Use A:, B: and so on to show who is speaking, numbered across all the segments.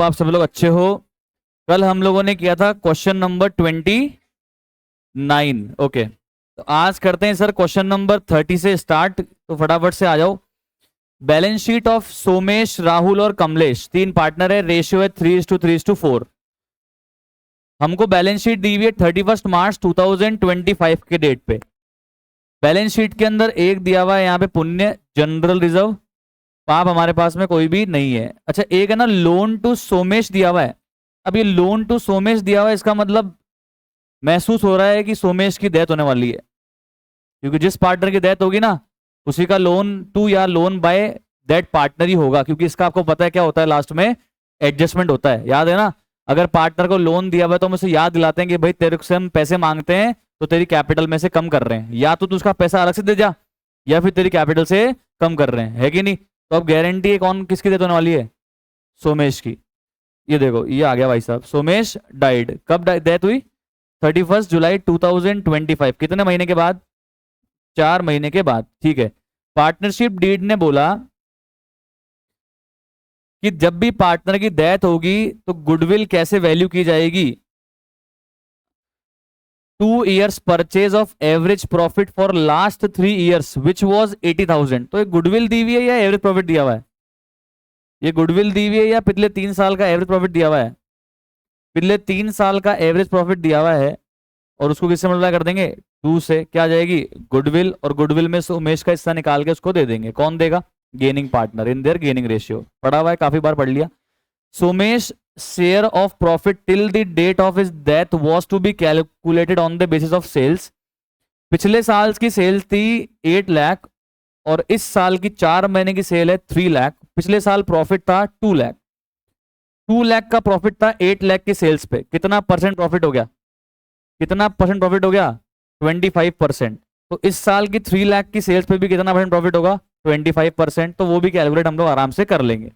A: Hope आप सब लोग अच्छे हो। कल हम लोगों ने किया था क्वेश्चन नंबर 29। ओके, तो आज करते हैं सर क्वेश्चन नंबर 30 से स्टार्ट, तो फटाफट से आ जाओ। Balance sheet of Somesh, Rahul और कमलेश, तीन पार्टनर है, रेशियो है 3:3:4। हमको बैलेंस शीट दी हुई है 31 मार्च 2025 के डेट पे। बैलेंस शीट के अंदर एक दिया हुआ है यहाँ पे पुण्य जनरल रिजर्व, पाप हमारे पास में कोई भी नहीं है। अच्छा, एक है ना लोन टू सोमेश दिया हुआ है। अब ये लोन टू सोमेश दिया हुआ है, इसका मतलब महसूस हो रहा है कि सोमेश की डेथ होने वाली है, क्योंकि जिस पार्टनर की डेथ होगी ना, उसी का लोन टू या लोन बाय दैट पार्टनर ही होगा, क्योंकि इसका आपको पता है क्या होता है, लास्ट में एडजस्टमेंट होता है, याद है ना। अगर पार्टनर को लोन दिया हुआ है तो हम उसे याद दिलाते हैं कि भाई तेरे से हम पैसे मांगते हैं तो तेरी कैपिटल में से कम कर रहे हैं, या तो तू उसका पैसा अलग से दे जा या फिर तेरी कैपिटल से कम कर रहे हैं, है कि नहीं। तो अब गारंटी कौन किसकी डेथ होने वाली है, सोमेश की। ये देखो ये आ गया भाई साहब, सोमेश डाइड, कब डेथ हुई, 31 जुलाई 2025, कितने महीने के बाद, 4 महीने के बाद, ठीक है। पार्टनरशिप डीड ने बोला कि जब भी पार्टनर की डेथ होगी तो गुडविल कैसे वैल्यू की जाएगी, 2 years purchase of average profit for last 3 years which was 80,000। तो एक गुडविल दी हुई है या एवरेज प्रॉफिट दिया हुआ है, ये गुडविल दी हुई है या पिछले 3 साल का एवरेज प्रॉफिट दिया हुआ है, पिछले 3 साल का एवरेज प्रॉफिट दिया हुआ है। और उसको किससे मल्टीप्लाई कर देंगे, 2 से, क्या आ जाएगी गुडविल, और गुडविल में से उमेश का हिस्सा निकाल के उसको दे देंगे, कौन देगा, gaining partner in their gaining ratio, पढ़ा हुआ है, काफी बार पढ़ लिया। Somesh share of profit till the date of his death was to be calculated on the basis of sales. पिछले साल की सेल्स थी 8 लाख, और इस साल की 4 महीने की सेल है 3 लाख। पिछले साल प्रॉफिट था 2 लाख, 2 लाख का प्रॉफिट था 8 लाख की सेल्स पे, कितना परसेंट प्रॉफिट हो गया, कितना परसेंट प्रॉफिट हो गया, 25%। तो इस साल की 3 लाख की सेल्स पे भी कितना परसेंट प्रॉफिट होगा, 25%। तो वो भी कैलकुलेट हम लोग आराम से कर लेंगे।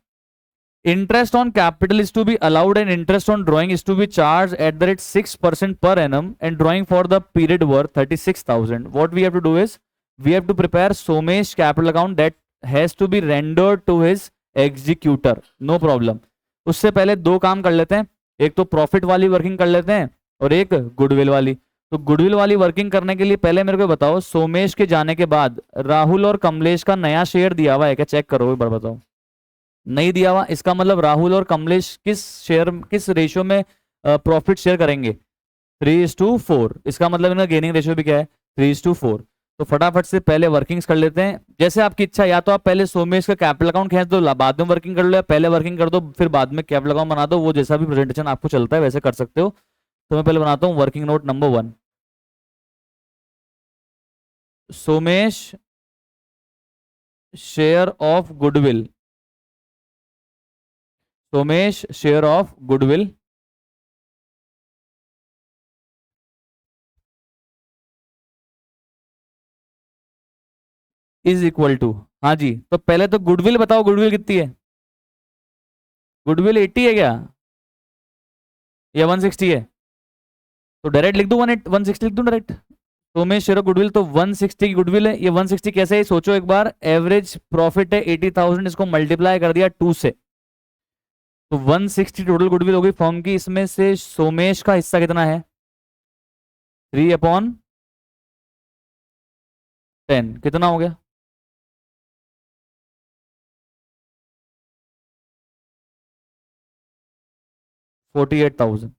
A: Interest on capital is to be allowed and interest on drawing is to be charged at the rate 6% per annum and drawing for the period worth 36,000. What we have to do is we have to prepare Somesh capital account that has to be rendered to his executor. No problem. उससे पहले दो काम कर लेते हैं, एक तो profit वाली वर्किंग कर लेते हैं और एक गुडविल वाली। तो गुडविल वाली वर्किंग करने के लिए पहले मेरे को बताओ, सोमेश के जाने के बाद राहुल और कमलेश का नया शेयर दिया हुआ है क्या, चेक करो एक बार बताओ। नहीं दिया हुआ, इसका मतलब राहुल और कमलेश किस रेशियो में प्रॉफिट शेयर करेंगे, 3:4। इसका मतलब इनका गेनिंग रेशियो भी क्या है, 3:4। तो फटाफट से पहले वर्किंग्स कर लेते हैं, जैसे आपकी इच्छा, या तो आप पहले सोमेश का कैपिटल अकाउंट खींच दो बाद में वर्किंग कर लो, या पहले वर्किंग कर दो फिर बाद में कैपिटल अकाउंट बना दो, वो जैसा भी प्रेजेंटेशन आपको चलता है वैसे कर सकते हो। तो मैं पहले बनाता हूँ working note number 1। Somesh share of goodwill, Somesh share of goodwill is equal to, हाँ जी, तो पहले तो गुडविल बताओ, गुडविल कितनी है, गुडविल 80 है क्या, या 160 है, तो डायरेक्ट लिख दूं 160 लिख दूं डायरेक्ट। तो मैं शेयर गुडविल तो 160 की गुडविल है, ये 160 कैसे है सोचो एक बार, एवरेज प्रॉफिट है 80,000, इसको मल्टीप्लाई कर दिया 2 से, तो 160 टोटल गुडविल हो गई फॉर्म की। इसमें से सोमेश का हिस्सा कितना है, 3/10, कितना हो गया, 48,000।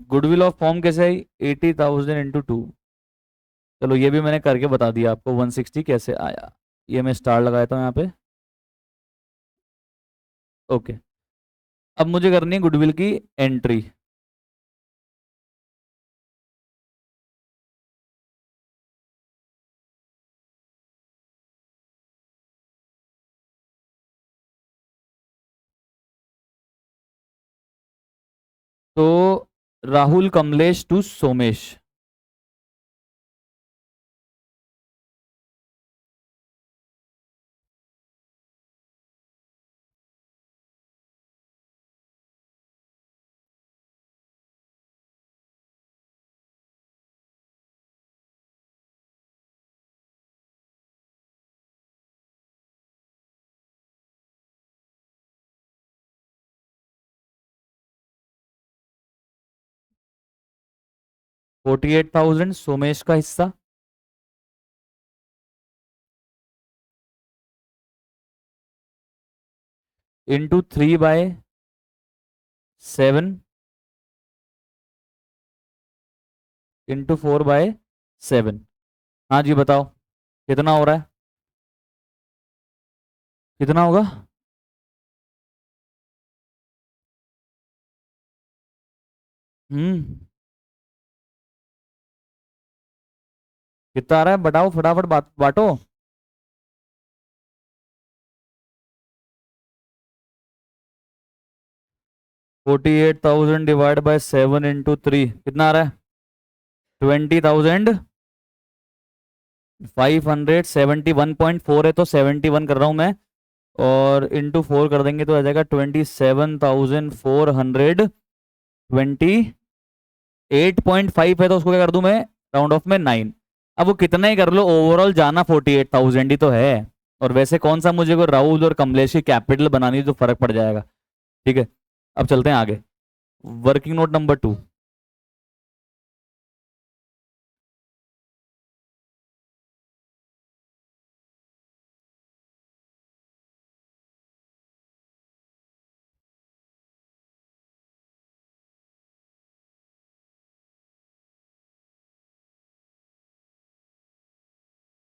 A: गुडविल ऑफ फॉर्म कैसे आई, 80,000 × 2। चलो ये भी मैंने करके बता दिया आपको 160 कैसे आया, ये मैं स्टार लगाया था यहाँ पे। ओके, अब मुझे करनी है गुडविल की एंट्री। तो राहुल कमलेश टू सोमेश, 48,000 सोमेश का हिस्सा इंटू 3/7 इंटू 4/7। हाँ जी बताओ कितना हो रहा है, कितना होगा? हम्म, कितना आ रहा है बताओ फटाफट, बांटो। 48,000 डिवाइड बाय 7 इंटू 3 कितना आ रहा है? 20,571.4 है, तो 71 कर रहा हूँ मैं, और इंटू 4 कर देंगे तो आ जाएगा 27,428.5 है, तो उसको क्या कर दूं मैं, राउंड ऑफ में 9। अब वो कितना ही कर लो, ओवरऑल जाना 48,000 ही तो है। और वैसे कौन सा मुझे को राहुल और कमलेश की कैपिटल बनानी है तो फर्क पड़ जाएगा। ठीक है, अब चलते हैं आगे। Working note number 2।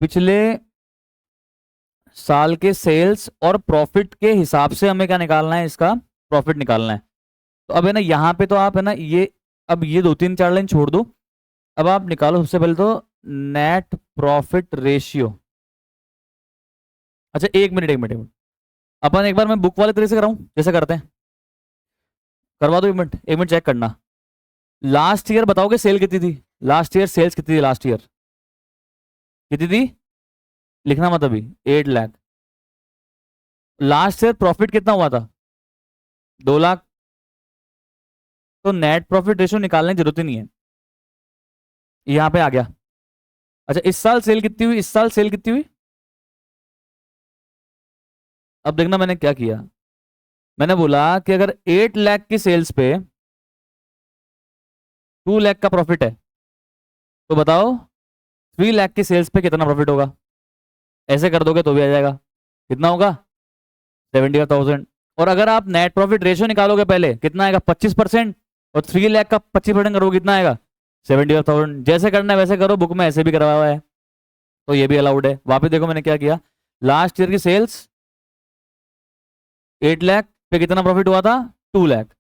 A: पिछले साल के सेल्स और प्रॉफिट के हिसाब से हमें क्या निकालना है, इसका प्रॉफिट निकालना है। तो अब है ना यहाँ पे तो आप है ना ये, अब ये 2 3 4 लाइन छोड़ दो। अब आप निकालो सबसे पहले तो नेट प्रॉफिट रेशियो। अच्छा एक मिनट एक मिनट एक मिनट, अपन एक बार मैं बुक वाले तरीके से कराऊं जैसे करते हैं, करवा दो। एक मिनट चेक करना। लास्ट ईयर बताओगे सेल कितनी थी, लास्ट ईयर सेल्स कितनी थी, लास्ट ईयर कितनी थी, लिखना मत अभी, 8 लाख। लास्ट ईयर प्रॉफिट कितना हुआ था, 2 लाख। तो नेट प्रॉफिट रेशियो निकालने की जरूरत ही नहीं है, यहाँ पे आ गया। अच्छा इस साल सेल कितनी हुई, इस साल सेल कितनी हुई, अब देखना मैंने क्या किया। मैंने बोला कि अगर 8 लाख की सेल्स पे 2 लाख का प्रॉफिट है, तो बताओ 3 लाख की सेल्स पे कितना प्रॉफिट होगा। ऐसे कर दोगे तो भी आ जाएगा, कितना होगा, 75,000। और अगर आप नेट प्रॉफिट रेशियो निकालोगे पहले कितना आएगा, 25%। और 3 लाख का 25% करोगे कितना आएगा, 75,000। जैसे करना है वैसे करो, बुक में ऐसे भी करवाया हुआ है, तो ये भी अलाउड है। वापस देखो मैंने क्या किया, लास्ट ईयर की सेल्स 8 लाख पे कितना प्रॉफिट हुआ था, 2 लाख।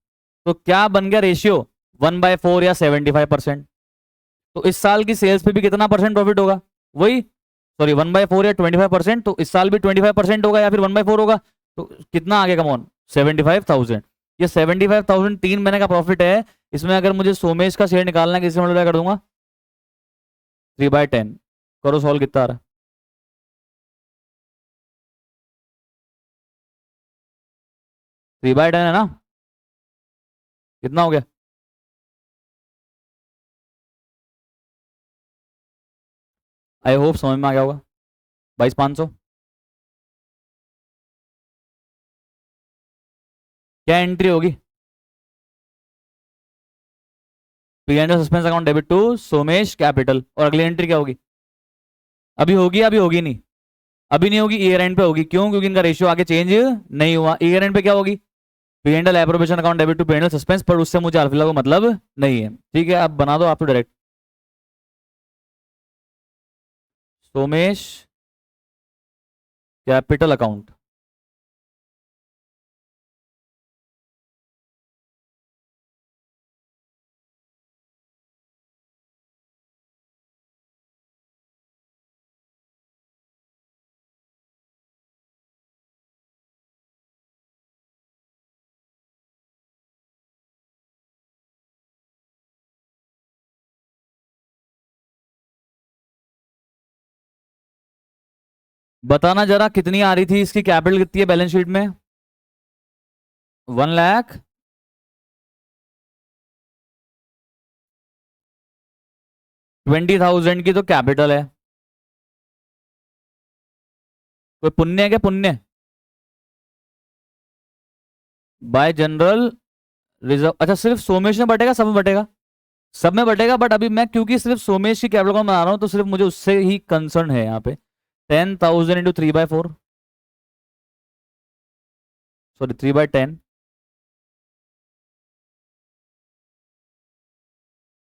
A: तो क्या बन गया रेशियो, 1/4 या 75%। तो इस साल की सेल्स पे भी कितना परसेंट प्रॉफिट होगा, वही, सॉरी 1/4 या 25%। तो इस साल भी 25% होगा या फिर 1/4 होगा, तो कितना आ गया कमॉन, 75,000। ये 75,000 3 महीने का प्रॉफिट है। इसमें अगर मुझे सोमेश का शेयर निकालना है किसी मल्टीप्लाई कर दूंगा, 3/10। करो सॉल्व, कितना आ रहा है, 3/10 है ना, कितना हो गया, आई होप समझ में आ गया होगा, 22,500। क्या एंट्री होगी, P and suspense account debit to Somesh capital, और अगली एंट्री क्या होगी, अभी होगी अभी होगी नहीं, अभी नहीं होगी, ईयर एंड पे होगी। क्यों, क्योंकि इनका रेशियो आगे चेंज नहीं हुआ। ईयर एंड पे क्या होगी, P and L appropriation account debit to P and L suspense, पर उससे मुझे अल्फिला को मतलब नहीं है। ठीक है अब बना दो आप तो डायरेक्ट, सोमेश कैपिटल अकाउंट। बताना जरा कितनी आ रही थी इसकी कैपिटल, कितनी है बैलेंस शीट में, 1 लाख। 20,000 की तो कैपिटल है, कोई पुण्य है क्या, पुण्य बाय जनरल रिजर्व। अच्छा सिर्फ सोमेश में बटेगा, सब में बटेगा, सब में बटेगा, बट अभी मैं क्योंकि सिर्फ सोमेश की कैपिटल अकाउंट बना रहा हूँ तो सिर्फ मुझे उससे ही कंसर्न है यहाँ पे। 10,000 इंटू 3/4, सॉरी 3/10।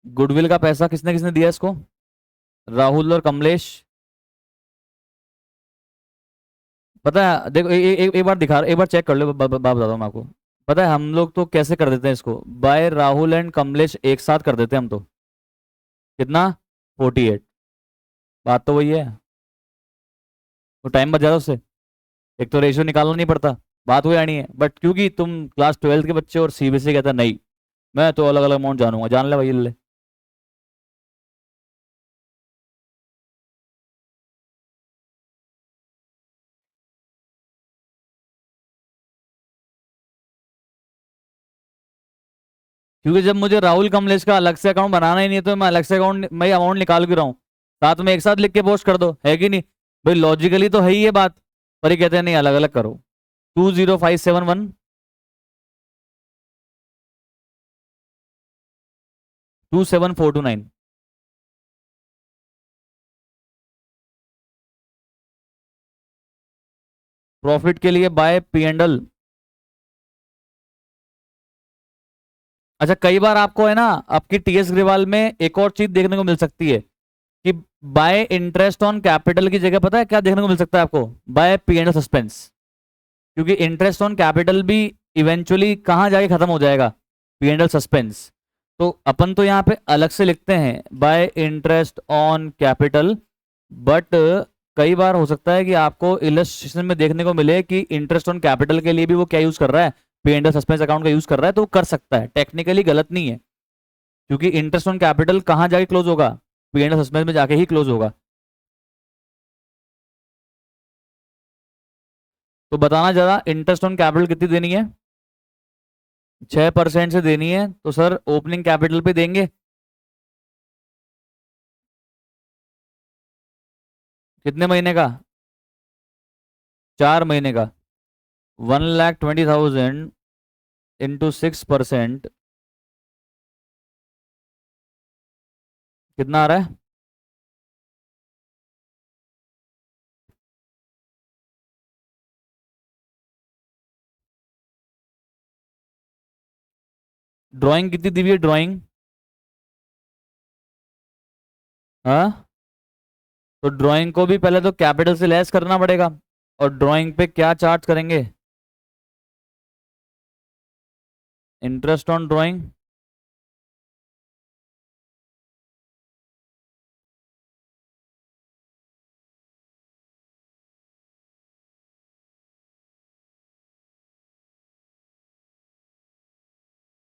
A: गुडविल का पैसा किसने किसने दिया इसको? राहुल और कमलेश। पता है देखो, एक बार दिखा, एक बार चेक कर लो, बात बताता हूँ मैं आपको। पता है हम लोग तो कैसे कर देते हैं इसको, बाय राहुल एंड कमलेश एक साथ कर देते हैं हम तो। कितना? 48। बात तो वही है, तो टाइम बच जाता उससे। एक तो रेशियो निकालना नहीं पड़ता, बात वही आनी है। बट क्योंकि तुम क्लास 12 के बच्चे और सीबीएसई कहता नहीं, मैं तो अलग अलग अमाउंट जानूंगा, जान ले भाई ले। क्योंकि जब मुझे राहुल कमलेश का अलग से अकाउंट बनाना ही नहीं है तो मैं अलग से अकाउंट, मैं अमाउंट निकाल क्यों रहा हूँ? साथ में एक साथ लिख के पोस्ट कर दो, है कि नहीं? भाई लॉजिकली तो है ही ये बात, पर ये कहते हैं नहीं अलग अलग करो। 20571, 27429। प्रॉफिट के लिए बाय पी एंडल। अच्छा कई बार आपको है ना, आपकी टीएस ग्रेवाल में एक और चीज देखने को मिल सकती है कि बाय इंटरेस्ट ऑन कैपिटल की जगह पता है क्या देखने को मिल सकता है आपको? By P and suspense. क्योंकि इंटरेस्ट ऑन कैपिटल भी इवेंचुअली कहाँ जाके खत्म हो जाएगा? P and suspense. तो अपन तो यहाँ पे अलग से लिखते हैं bye interest on capital, but कई बार हो सकता है कि आपको इलस्ट्रेशन में देखने को मिले कि इंटरेस्ट ऑन कैपिटल के लिए भी वो क्या यूज कर रहा है, पे एंड सस्पेंस अकाउंट का यूज कर रहा है, तो वो कर सकता है, टेक्निकली गलत नहीं है। क्योंकि इंटरेस्ट ऑन कैपिटल कहाँ जाके क्लोज होगा? पे एंड सस्पेंस में जाके ही क्लोज होगा। तो बताना जरा इंटरेस्ट ऑन कैपिटल कितनी देनी है? 6% से देनी है तो सर ओपनिंग कैपिटल पे देंगे। कितने महीने का? 4 महीने का। 1,20,000 इंटू 6%, कितना आ रहा है? ड्राइंग कितनी दी हुई है ड्राइंग? हाँ, तो ड्राइंग को भी पहले तो कैपिटल से लेस करना पड़ेगा। और ड्राइंग पे क्या चार्ज करेंगे? Interest on drawing.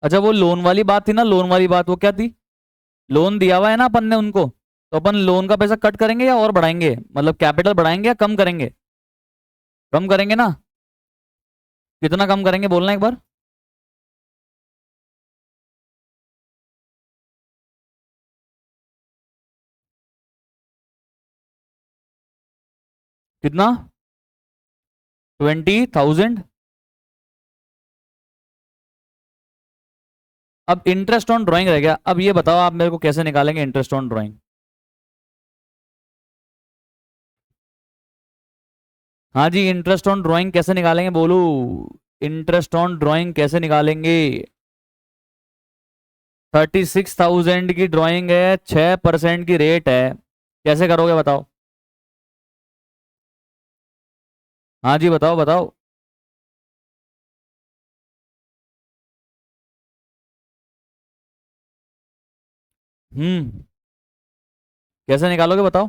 A: अच्छा वो लोन वाली बात थी ना, लोन वाली बात वो क्या थी? लोन दिया हुआ है ना अपन ने उनको, तो अपन लोन का पैसा कट करेंगे या और बढ़ाएंगे, मतलब कैपिटल बढ़ाएंगे या कम करेंगे? कम करेंगे ना? कितना कम करेंगे बोलना एक बार। कितना? 20,000। अब इंटरेस्ट ऑन ड्राइंग रह गया, अब ये बताओ आप मेरे को कैसे निकालेंगे इंटरेस्ट ऑन ड्राइंग? हाँ जी, इंटरेस्ट ऑन ड्राइंग कैसे निकालेंगे बोलो। इंटरेस्ट ऑन ड्राइंग कैसे निकालेंगे? 36,000 की ड्राइंग है, 6% की रेट है, कैसे करोगे बताओ? हाँ जी बताओ बताओ। हम्म, कैसे निकालोगे बताओ?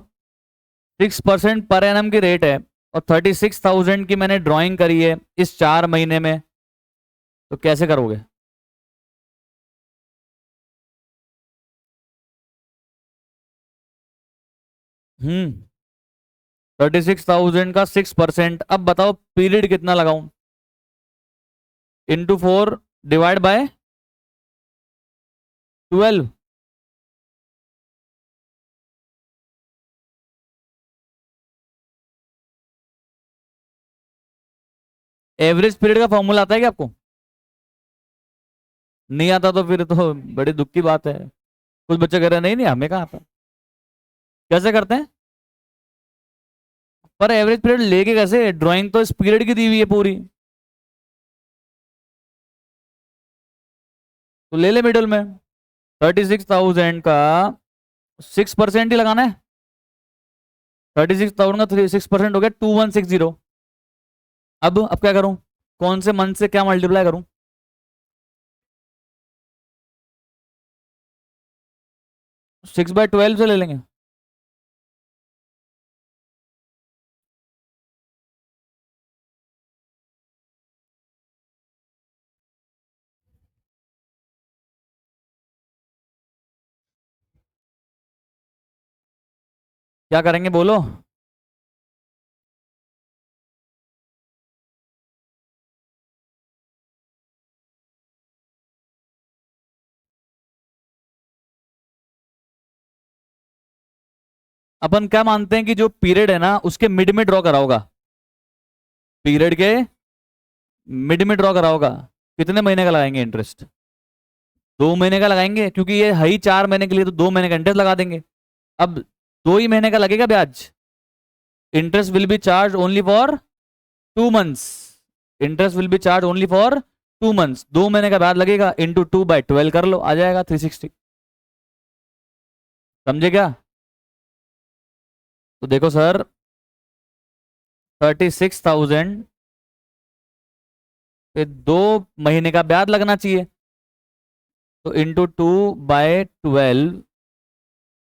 A: 6% पर एनम की रेट है, और 36,000 की मैंने ड्राइंग करी है इस 4 महीने में, तो कैसे करोगे? हम्म, 36,000 का 6%, अब बताओ पीरियड कितना लगाऊं? × 4 डिवाइड बाय 12। एवरेज पीरियड का फॉर्मूला आता है क्या आपको? नहीं आता तो फिर तो बड़ी दुख की बात है। कुछ बच्चे कह रहे हैं नहीं नहीं हमें कहाँ आता। कैसे करते हैं? पर एवरेज पीरियड लेके कैसे? ड्राइंग तो इस पीरियड की दी हुई है पूरी, तो ले ले मिडल में। 36,000 का 6% ही लगाना है। 36,000 का 6% हो गया 2160। अब क्या करूं? कौन से मंथ से क्या मल्टीप्लाई करूं? 6/12 से ले लेंगे। क्या करेंगे बोलो? अपन क्या मानते हैं कि जो पीरियड है ना उसके मिड में ड्रॉ करा होगा। पीरियड के मिड में ड्रॉ करा होगा। कितने महीने का लगाएंगे इंटरेस्ट? 2 महीने का लगाएंगे, क्योंकि ये है ही 4 महीने के लिए, तो 2 महीने का इंटरेस्ट लगा देंगे। अब 2 ही महीने का लगेगा ब्याज। Interest will be charge only for 2 months. Interest will be charge only for 2 months. 2 महीने का ब्याज लगेगा, इंटू 2/12 कर लो, आ जाएगा 360। समझे क्या? तो देखो सर, 36,000 पे 2 महीने का ब्याज लगना चाहिए, तो इंटू 2/12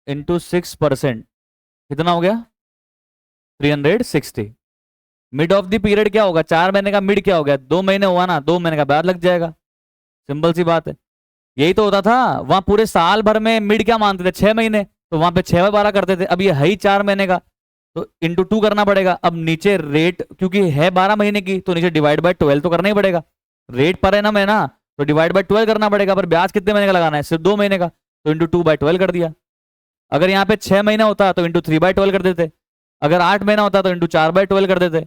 A: इंटू 6%, कितना हो गया? 360। मिड ऑफ द पीरियड क्या होगा? 4 महीने का मिड क्या हो गया? 2 महीने हुआ ना, 2 महीने का ब्याज लग जाएगा। सिंपल सी बात है। यही तो होता था वहां, पूरे साल भर में मिड क्या मानते थे? 6 महीने, तो वहां पे 6/12 करते थे। अब ये है ही 4 महीने का, तो इंटू 2 करना पड़ेगा। अब नीचे रेट क्योंकि है 12 महीने की, तो नीचे डिवाइड बाय 12 तो करना ही पड़ेगा। रेट पर एनम है ना, तो डिवाइड बाय 12 करना पड़ेगा। पर ब्याज कितने महीने का लगाना है? सिर्फ 2 महीने का, तो इंटू 2/12 कर दिया। अगर यहाँ पे 6 महीना होता तो इंटू 3/12 कर देते। अगर 8 महीना होता तो इंटू 4/12 कर देते।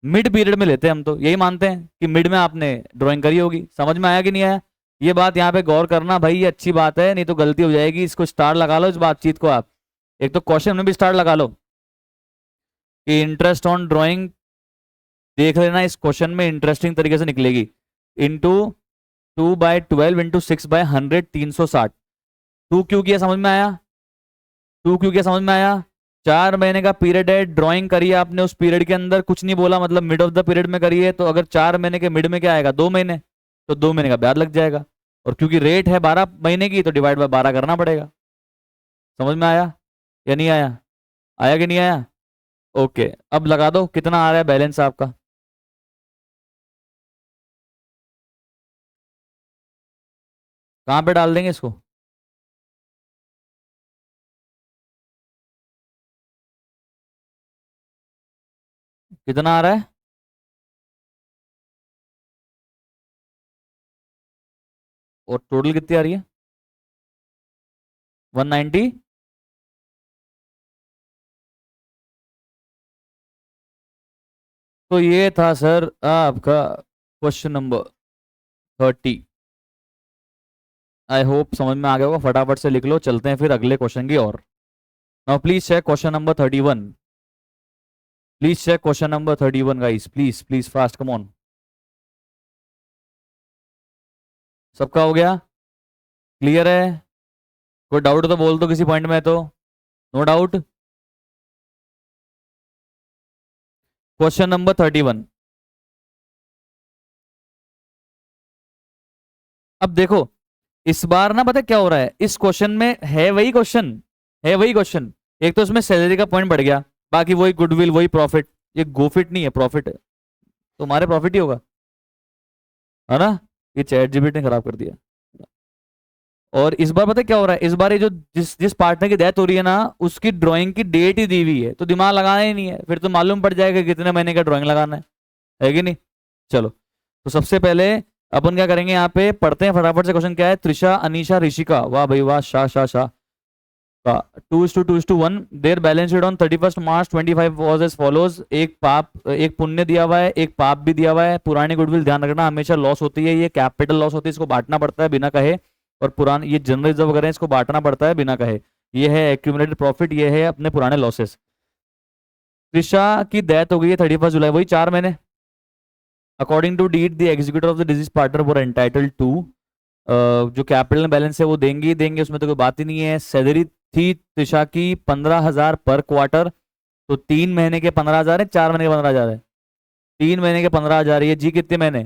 A: मिड पीरियड में लेते हैं हम, तो यही मानते हैं कि मिड में आपने ड्राइंग करी होगी। समझ में आया कि नहीं आया? ये बात यहाँ पे गौर करना भाई, ये अच्छी बात है, नहीं तो गलती हो जाएगी। इसको स्टार लगा लो, इस बातचीत को आप। एक तो क्वेश्चन में भी स्टार लगा लो कि इंटरेस्ट ऑन ड्राइंग। देख लेना इस क्वेश्चन में इंटरेस्टिंग तरीके से निकलेगी। Into 2/12 into 6/100, 360। टू क्यों किया समझ में आया? 2 क्यों किया समझ में आया? 4 महीने का पीरियड है, ड्राइंग करी है आपने, उस पीरियड के अंदर कुछ नहीं बोला, मतलब मिड ऑफ द पीरियड में करी है। तो अगर 4 महीने के मिड में क्या आएगा? 2 महीने, तो 2 महीने का ब्याज लग जाएगा। और क्योंकि रेट है 12 महीने की, तो डिवाइड बाय 12 करना पड़ेगा। समझ में आया या नहीं आया? आया कि नहीं आया? ओके, अब लगा दो कितना आ रहा है बैलेंस आपका। कहाँ पे डाल देंगे इसको? कितना आ रहा है? और टोटल कितनी आ रही है? 190। तो ये था सर आपका क्वेश्चन नंबर 30। आई होप समझ में आ गया होगा। फटाफट से लिख लो, चलते हैं फिर अगले क्वेश्चन की ओर। Now please check question number 31। Please check question number 31 guys, please please fast, come on. सबका हो गया? क्लियर है? कोई डाउट तो बोल दो किसी पॉइंट में तो। No doubt. Question number 31। अब देखो, इस बार ना पता है क्या हो रहा है इस क्वेश्चन में? है वही क्वेश्चन। एक तो इसमें सैलरी का पॉइंट बढ़ गया, बाकी वही गुडविल, वही प्रॉफिट। ये गोफिट नहीं है, प्रॉफिट है। तुम्हारे प्रॉफिट ही होगा, है ना? ये चैट जीपीटी ने खराब कर दिया। और इस बार पता है क्या हो रहा है? इस बार ये जो जिस जिस पार्टनर की डेथ हो रही है ना, उसकी ड्राइंग की डेट ही दी हुई है, तो दिमाग लगाना ही नहीं है। फिर तो मालूम पड़ जाएगा कितने महीने का ड्राइंग लगाना है कि नहीं? चलो, तो सबसे पहले अपन क्या करेंगे, यहाँ पे पढ़ते हैं फटाफट से। क्वेश्चन क्या है? त्रिशा, अनीशा, ऋषिका, वाह भाई वाह, शाह शाह शाह का 2:2:1 their balance sheet on 31 March 25 was as follows. एक पुण्य दिया हुआ है, एक पाप भी दिया हुआ है। पुरानी गुडविल ध्यान रखना, हमेशा लॉस होती है, ये कैपिटल लॉस होती है, इसको बांटना पड़ता है बिना कहे। और पुराने ये जनरल रिजर्व वगैरह हैं, इसको बांटना पड़ता है बिना कहे। ये है एक्यूमुलेटेड प्रॉफिट, ये है अपने पुराने लॉसेस। त्रिशा की डेथ हो गई है 31 जुलाई, वही 4 महीने। According to deed the executive of the disease partner were entitled to, जो कैपिटल बैलेंस है वो देंगे ही देंगे, उसमें तो कोई बात ही नहीं है। सैलरी थी त्रिशा की 15,000 पर क्वार्टर, तो 3 महीने के 15,000 है, 4 महीने के 15,000 है। 3 महीने के 15,000, ये जी कितने महीने?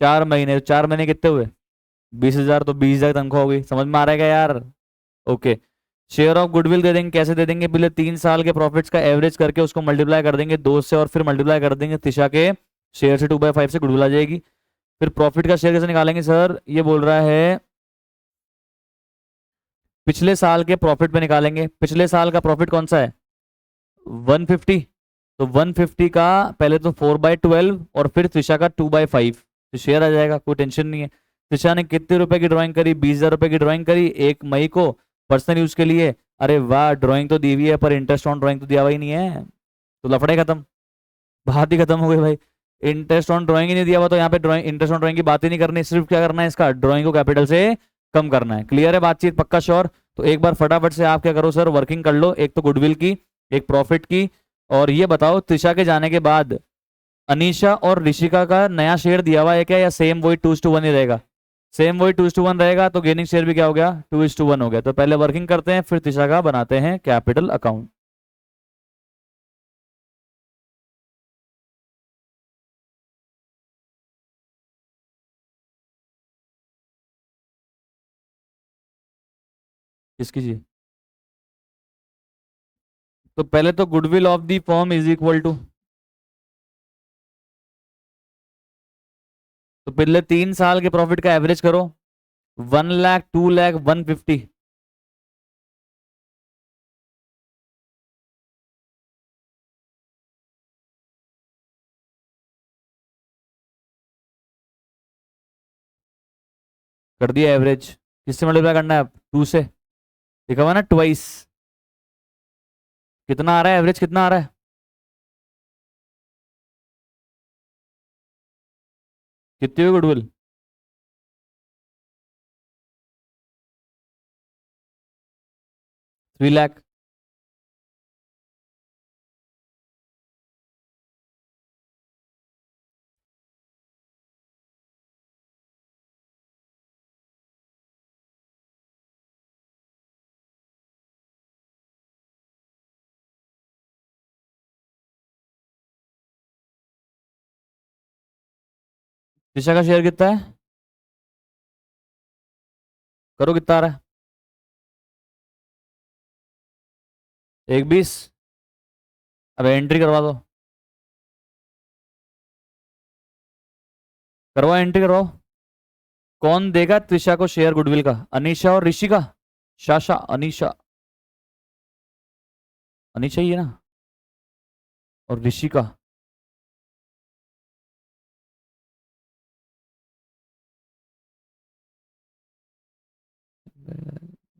A: 4 महीने, 4 महीने कितने हुए? 20,000, तो 20,000 तनख्वाह हो गई। समझ में आ रहा है क्या यार? ओके। शेयर ऑफ गुडविल दे देंगे, कैसे दे देंगे? पहले 3 साल के प्रॉफिट्स का एवरेज करके उसको मल्टीप्लाई कर देंगे 2 से, और फिर मल्टीप्लाई कर देंगे त्रिशा के शेयर से, 2/5 से गुडविल आ जाएगी। फिर प्रॉफिट का शेयर कैसे निकालेंगे सर? ये बोल रहा है पिछले साल के प्रॉफिट पे निकालेंगे। पिछले साल का प्रॉफिट कौन सा है? 150। तो 150 का पहले तो 4/12 और फिर त्रिशा का 2/5, तो शेयर आ जाएगा, कोई टेंशन नहीं है। त्रिशा ने कितने रुपए की ड्राइंग करी? 20,000 रुपए की ड्राइंग करी 1 मई को, पर्सनल यूज के लिए। अरे वाह, ड्राइंग तो दी हुई है पर इंटरेस्ट ऑन ड्राइंग तो दिया हुआ ही नहीं है, तो लफड़े खत्म, बात ही खत्म हो गई भाई। इंटरेस्ट ऑन ड्राइंग ही नहीं दिया हुआ, तो यहाँ पे ड्राइंग, इंटरेस्ट ऑन ड्राइंग की बात ही नहीं करनी, सिर्फ क्या करना है, इसका ड्राइंग को कैपिटल से कम करना है। क्लियर है बातचीत? पक्का श्योर? तो एक बार फटाफट से आप क्या करो सर, वर्किंग कर लो, एक तो गुडविल की, एक प्रॉफिट की। और ये बताओ त्रिशा के जाने के बाद अनीशा और ऋषिका का नया शेयर दिया हुआ है क्या, या सेम वही 2:1 ही रहेगा? सेम वही 2:1 रहेगा, तो गेनिंग शेयर भी क्या हो गया? 2:1 हो गया। तो पहले वर्किंग करते हैं, फिर त्रिशा का बनाते हैं कैपिटल अकाउंट। किसकी जी? तो पहले तो goodwill of the firm is equal to, तो पिछले 3 साल के प्रॉफिट का एवरेज करो, 1 लाख, 2 लाख, 150। कर दिया एवरेज। किससे मल्टीप्लाई करना है? 2 से। लिखा हुआ ना ट्वाइस। कितना आ रहा है एवरेज, कितना आ रहा है? कितनी हुई गुडविल? 3 लाख। दिशा का शेयर कितना है? करो, कितना आ रहा है? 1,20। अब एंट्री करवा दो, करवाओ, एंट्री करवाओ। कौन देगा त्रिशा को शेयर गुडविल का? अनीशा और ऋषि का? शाशा, अनीशा, अनीशा ही है ना, और ऋषि का?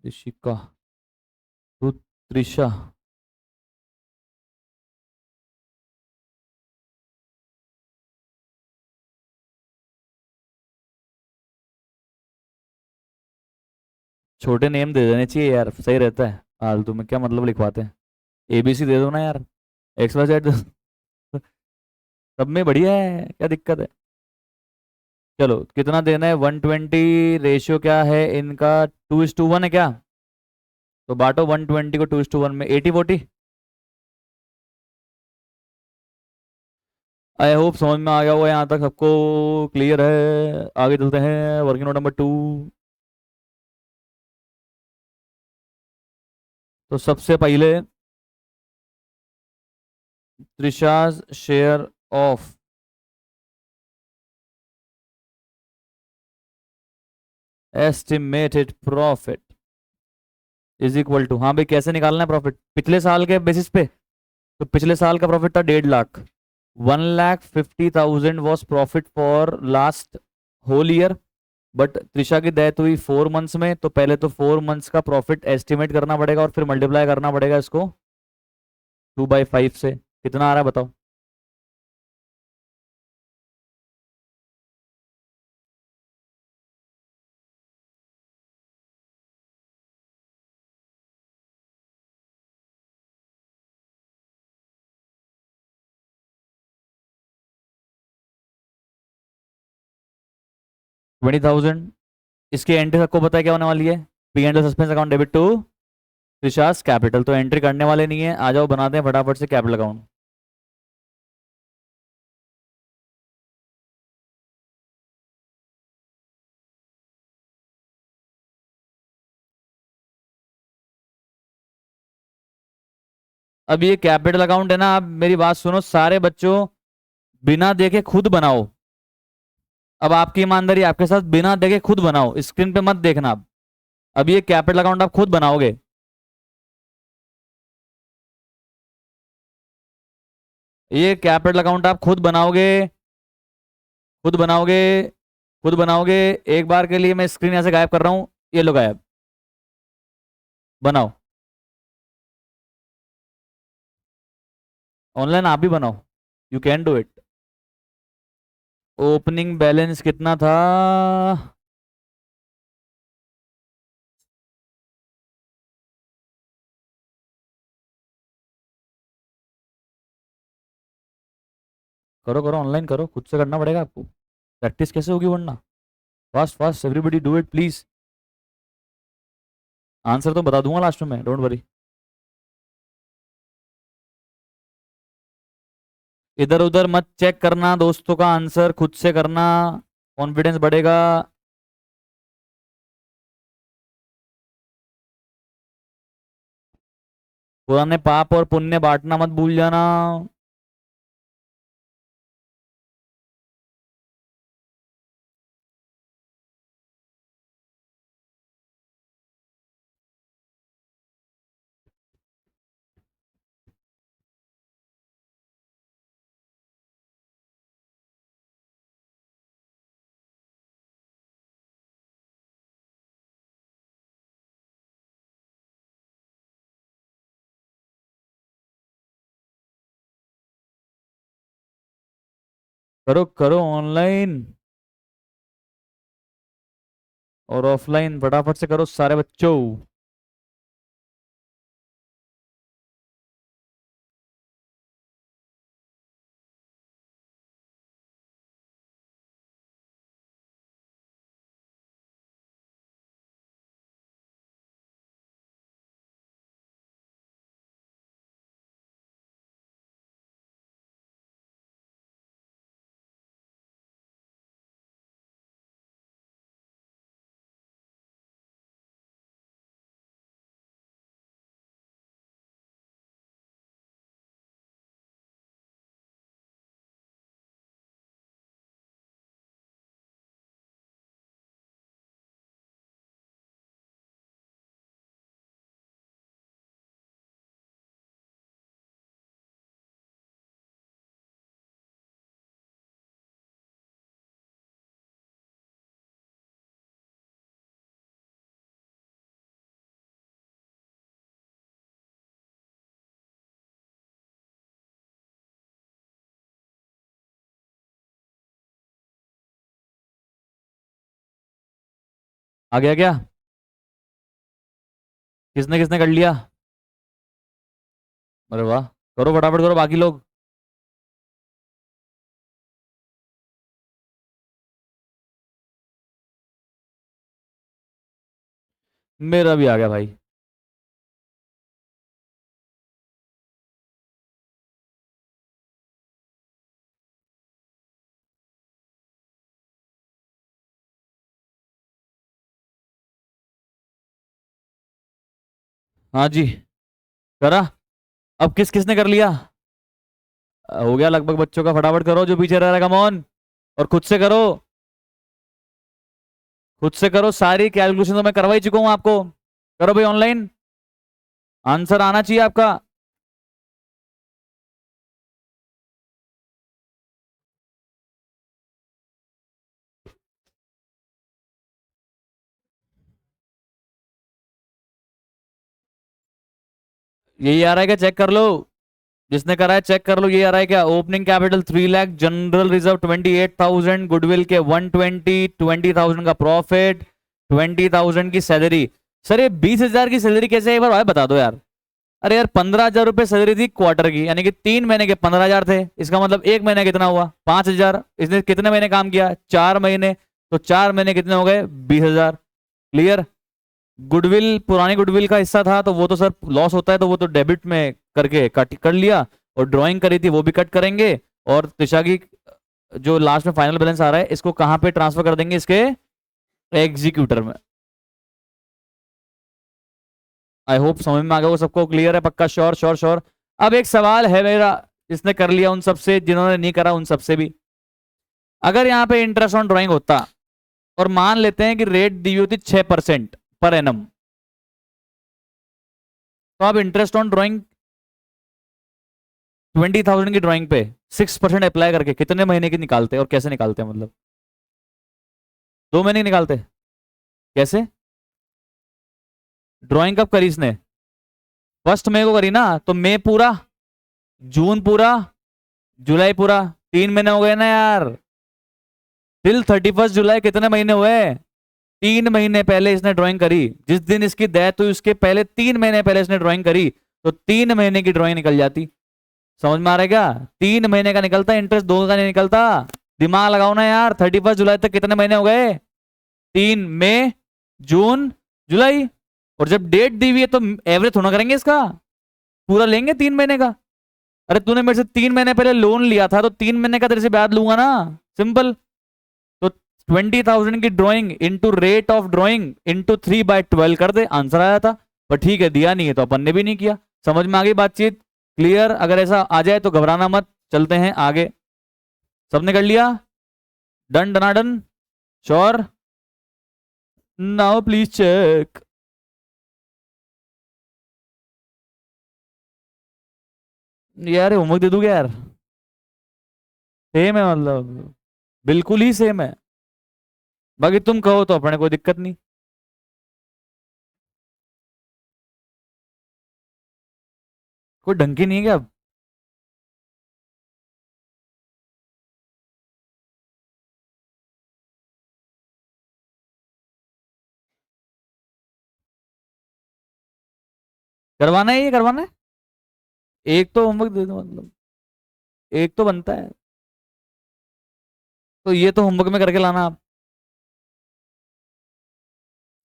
A: ऋषि का तो त्रिशा। छोटे नेम दे देने चाहिए यार, सही रहता है। फालतू में क्या मतलब लिखवाते हैं? ABC दे दो ना यार, XYZ। सब में बढ़िया है, क्या दिक्कत है? चलो, कितना देना है? 120। रेशियो क्या है इनका? 2:1 है क्या? तो बांटो 120 को 2:1 में, 80-40। आई होप समझ में आ गया होगा यहाँ तक सबको, क्लियर है? आगे चलते हैं, वर्किंग नोट नंबर 2। तो सबसे पहले Trisha's share of estimated profit is equal to, हाँ भाई कैसे निकालना है प्रॉफिट? पिछले साल के बेसिस पे। तो पिछले साल का प्रॉफिट था 1.5 lakh. 1,50,000 was profit for last whole year. But Trisha की डेथ हुई 4 मंथ्स में, तो पहले तो 4 मंथ्स का प्रॉफिट एस्टिमेट करना पड़ेगा और फिर मल्टीप्लाई करना पड़ेगा इसको 2/5 से। कितना आ रहा है बताओ? 20,000। इसकी एंट्री सबको पता है क्या होने वाली है? P and suspense account debit to रिचार्ज कैपिटल। तो एंट्री करने वाले नहीं है, आ जाओ बनाते हैं फटाफट से कैपिटल अकाउंट। अब ये कैपिटल अकाउंट है ना, अब मेरी बात सुनो सारे बच्चों, बिना देखे खुद बनाओ। अब आपकी ईमानदारी आपके साथ, बिना देखे खुद बनाओ, स्क्रीन पे मत देखना। अब ये कैपिटल अकाउंट आप खुद बनाओगे। ये कैपिटल अकाउंट आप खुद बनाओगे, खुद बनाओगे, खुद बनाओगे। एक बार के लिए मैं स्क्रीन ऐसे गायब कर रहा हूं, ये लो गायब। बनाओ, ऑनलाइन आप भी बनाओ, you can do it. Opening balance कितना था? करो करो, ऑनलाइन करो, खुद से करना पड़ेगा आपको। प्रैक्टिस कैसे होगी वरना? Fast fast everybody do it please. Answer तो बता दूंगा लास्ट में, डोंट वरी। इधर उधर मत चेक करना दोस्तों का आंसर, खुद से करना, कॉन्फिडेंस बढ़ेगा। पुराने पाप और पुण्य बांटना मत भूल जाना। करो करो ऑनलाइन और ऑफलाइन, फटाफट से करो सारे बच्चों। आ गया क्या? किसने किसने कर लिया? अरे वाह, करो फटाफट करो बाकी लोग। मेरा भी आ गया भाई। हाँ जी, करा। अब किस किसने कर लिया? हो गया लगभग बच्चों का, फटाफट करो जो पीछे रह रहा है, कम ऑन। और खुद से करो, खुद से करो, सारी कैलकुलेशन तो मैं करवा ही चुका हूं आपको। करो भाई ऑनलाइन, आंसर आना चाहिए आपका। यही आ रहा है क्या? चेक कर लो, जिसने करा है चेक कर लो, ये आ रहा है क्या? Opening capital 3 lakh, general reserve 28,000, goodwill के 120, 20,000 का प्रॉफिट, 20,000 की सैलरी। सर ये 20,000 की सैलरी कैसे है, एक बार भाई बता दो यार। अरे यार 15,000 रुपये सैलरी थी क्वार्टर की, यानी कि 3 महीने के 15,000 थे। इसका मतलब एक महीने कितना हुआ? 5,000। इसने कितने महीने काम किया? 4 महीने। तो 4 महीने कितने हो गए? 20,000। क्लियर। गुडविल, पुरानी गुडविल का हिस्सा था तो वो तो सर लॉस होता है तो वो तो डेबिट में करके कट कर लिया, और ड्राइंग करी थी वो भी कट करेंगे, और त्रिशा की जो लास्ट में फाइनल बैलेंस आ रहा है इसको कहां पे ट्रांसफर कर देंगे? इसके एग्जीक्यूटर में। आई होप समझ में आ गया वो सबको, क्लियर है? पक्का? Sure sure sure. अब एक सवाल है मेरा, जिसने कर लिया उन सबसे, जिन्होंने नहीं करा उन सबसे भी। अगर यहाँ पे इंटरेस्ट ऑन ड्राइंग होता और मान लेते हैं कि रेट दी होती 6% पर एनम, तो आप इंटरेस्ट ऑन ड्राइंग 20,000 की ड्राइंग पे 6% अप्लाई करके कितने महीने की निकालते और कैसे निकालते हैं? मतलब 2 महीने की निकालते? कैसे? ड्राइंग कब करी इसने? 1 मई को करी ना, तो मई पूरा, जून पूरा, जुलाई पूरा, 3 महीने हो गए ना यार। टिल 31 जुलाई कितने महीने हुए? 3 महीने पहले इसने ड्राइंग करी। जिस दिन इसकी डेथ हुई उसके पहले 3 महीने पहले इसने ड्राइंग करी, तो 3 महीने की ड्राइंग निकल जाती। समझ में आ रहा है क्या? 3 महीने का निकलता, इंटरेस्ट 2 का नहीं निकलता। दिमाग लगाओ ना यार। 31 जुलाई तक कितने महीने हो गए? 3, मई, जून, जुलाई। और जब डेट दी हुई है तो एवरेज थोड़ा करेंगे इसका, पूरा लेंगे 3 महीने का। अरे तूने मेरे से 3 महीने पहले लोन लिया था तो 3 महीने का तेरे से ब्याज लूंगा ना, सिंपल। तो 20,000 की drawing into rate of drawing into 3/12 कर दे, आंसर आया था। पर ठीक है, दिया नहीं है तो अपन ने भी नहीं किया। समझ में आ गई बातचीत? क्लियर? अगर ऐसा आ जाए तो घबराना मत, चलते हैं आगे। सबने कर लिया? डन डनाडन? श्योर? Now please check. यार होमवर्क दे दूंगा यार, सेम है मतलब, बिल्कुल ही सेम है। बाकी तुम कहो तो अपने कोई दिक्कत नहीं। कोई ढंग की नहीं है क्या अब? करवाना है, ये करवाना है। एक तो होमवर्क दे दो मतलब, एक तो बनता है। तो ये तो होमवर्क में करके लाना आप।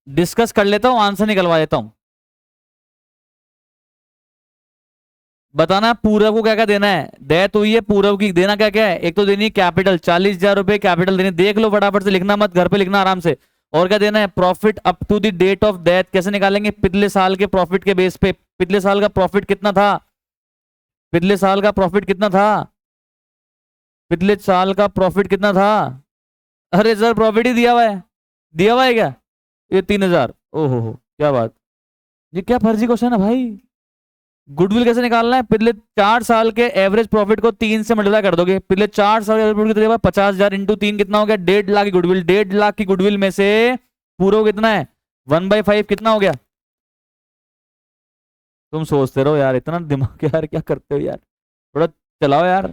A: डिस्कस कर लेता हूँ, आंसर निकलवा देता हूँ। बताना पूरब को क्या क्या देना है। डेथ हुई है पूरब की, देना क्या क्या है? एक तो देनी कैपिटल, 40,000 रुपए कैपिटल देनी। देख लो फटाफट से, लिखना मत, घर पे लिखना आराम से। और क्या देना है? Profit up to the date of death. कैसे निकालेंगे? पिछले साल के प्रॉफिट के बेस पे। पिछले साल का प्रॉफिट कितना था? पिछले साल का प्रॉफिट कितना था? पिछले साल का प्रॉफिट कितना था? अरे सर प्रॉफिट ही दिया हुआ है। दिया हुआ है क्या? ये 3,000। ओहो हो, क्या बात। ये क्या फर्जी क्वेश्चन है भाई? गुडविल कैसे निकालना है? पिछले 4 साल के एवरेज प्रॉफिट को 3 से मल्टीप्लाई कर दोगे। पिछले 4 साल के एवरेज प्रॉफिट 50,000 इंटू 3 कितना हो गया? 1.5 लाख की गुडविल। 1.5 लाख की गुडविल में से पूरा कितना है? 1/5 कितना हो गया? तुम सोचते रहो यार, इतना दिमाग यार क्या करते हो यार, थोड़ा चलाओ यार।